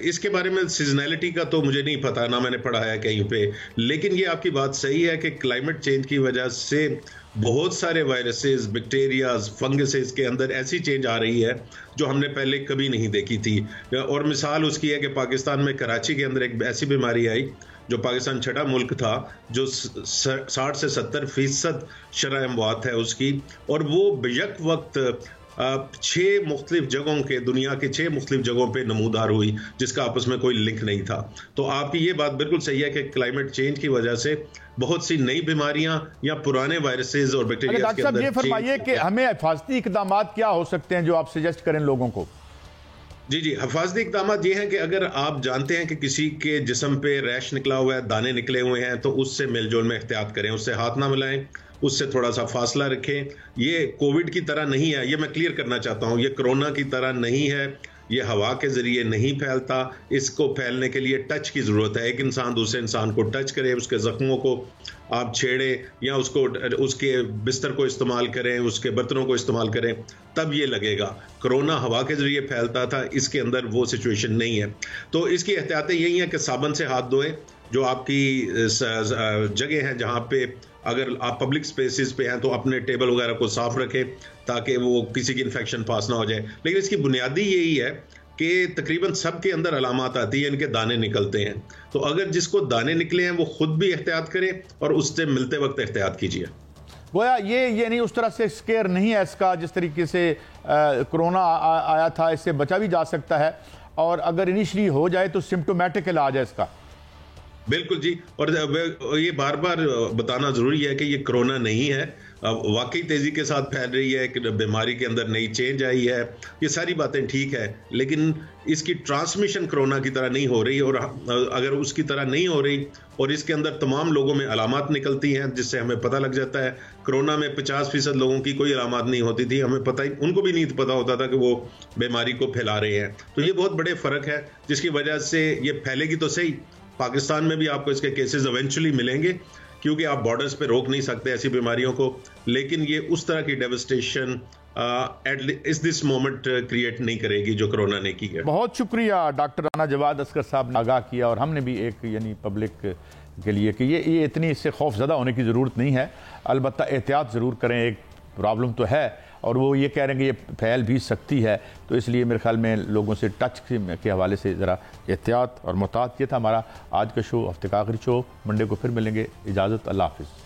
इसके बारे में सीजनैलिटी का तो मुझे नहीं पता, ना मैंने पढ़ा है कहीं पे, लेकिन ये आपकी बात सही है कि क्लाइमेट चेंज की वजह से बहुत सारे वायरसेस, बैक्टीरियाज, फंगसेस के अंदर ऐसी चेंज आ रही है जो हमने पहले कभी नहीं देखी थी। और मिसाल उसकी है कि पाकिस्तान में कराची के अंदर एक ऐसी बीमारी आई जो पाकिस्तान छठा मुल्क था जो 60 से 70% शरह अमवात है उसकी, और वो बेयक वक्त 6 मुख्तलिफ जगहों के, दुनिया के 6 मुख्तलिफ जगहों पे नमूदार हुई, जिसका आपस में कोई लिंक नहीं था। तो आपकी ये बात बिल्कुल सही है कि क्लाइमेट चेंज की वजह से बहुत सी नई बीमारियां या पुराने वायरसेस और बैक्टीरिया डॉक्टर साहब ये फरमाइए कि हमें हिफाजती इकदाम क्या हो सकते हैं जो आप सजेस्ट करें लोगों को? जी, हिफाजती इक़दाम ये हैं कि अगर आप जानते हैं कि किसी के जिस्म पे रैश निकला हुआ है, दाने निकले हुए हैं, तो उससे मेलजोल में एहतियात करें, उससे हाथ ना मिलाएं, उससे थोड़ा सा फासला रखें। ये कोविड की तरह नहीं है, ये मैं क्लियर करना चाहता हूँ, ये कोरोना की तरह नहीं है, ये हवा के जरिए नहीं फैलता। इसको फैलने के लिए टच की ज़रूरत है, एक इंसान दूसरे इंसान को टच करे, उसके ज़ख्मों को आप छेड़े या उसके बिस्तर को इस्तेमाल करें, उसके बर्तनों को इस्तेमाल करें, तब ये लगेगा। कोरोना हवा के जरिए फैलता था, इसके अंदर वो सिचुएशन नहीं है। तो इसकी एहतियातें यही हैं कि साबुन से हाथ धोएं, जो आपकी जगह हैं जहाँ पे अगर आप पब्लिक स्पेसेस पे हैं तो अपने टेबल वगैरह को साफ रखें ताकि वो किसी की इन्फेक्शन पास ना हो जाए। लेकिन इसकी बुनियादी यही है कि तकरीबन सबके अंदर अलामात आती है, इनके दाने निकलते हैं। तो अगर जिसको दाने निकले हैं वो खुद भी एहतियात करे और उससे मिलते वक्त एहतियात कीजिए। गोया ये नहीं उस तरह से स्केयर नहीं है इसका, जिस तरीके से कोरोना आया था, इससे बचा भी जा सकता है, और अगर इनिशियली हो जाए तो सिम्टोमेटिक इलाज है इसका। बिल्कुल जी, और ये बार बार बताना जरूरी है कि ये कोरोना नहीं है, वाकई तेजी के साथ फैल रही है, कि बीमारी के अंदर नई चेंज आई है, ये सारी बातें ठीक है, लेकिन इसकी ट्रांसमिशन कोरोना की तरह नहीं हो रही। और अगर उसकी तरह नहीं हो रही और इसके अंदर तमाम लोगों में अलामात निकलती हैं जिससे हमें पता लग जाता है। कोरोना में 50% लोगों की कोई अलामात नहीं होती थी, हमें पता ही, उनको भी नहीं पता होता था कि वो बीमारी को फैला रहे हैं। तो ये बहुत बड़े फर्क है जिसकी वजह से ये फैलेगी तो सही। पाकिस्तान में भी आपको इसके केसेस इवेंचुअली मिलेंगे, क्योंकि आप बॉर्डर्स पे रोक नहीं सकते ऐसी बीमारियों को, लेकिन ये उस तरह की डेवस्टेशन इस दिस मोमेंट क्रिएट नहीं करेगी जो कोरोना ने की है। बहुत शुक्रिया डॉक्टर राना जवाद अस्कर साहब ने आगाह किया, और हमने भी एक यानी पब्लिक के लिए कि ये इतनी इससे खौफजदा होने की ज़रूरत नहीं है, अलबत्ता एहतियात ज़रूर करें। एक प्रॉब्लम तो है और वो ये कह रहे हैं कि ये फैल भी सकती है, तो इसलिए मेरे ख्याल में लोगों से टच के हवाले से ज़रा एहतियात और मुहतात। ये था हमारा आज का शो, हफ्ते का आखिरी शो। मंडे को फिर मिलेंगे। इजाज़त, अल्लाह हाफ़िज़।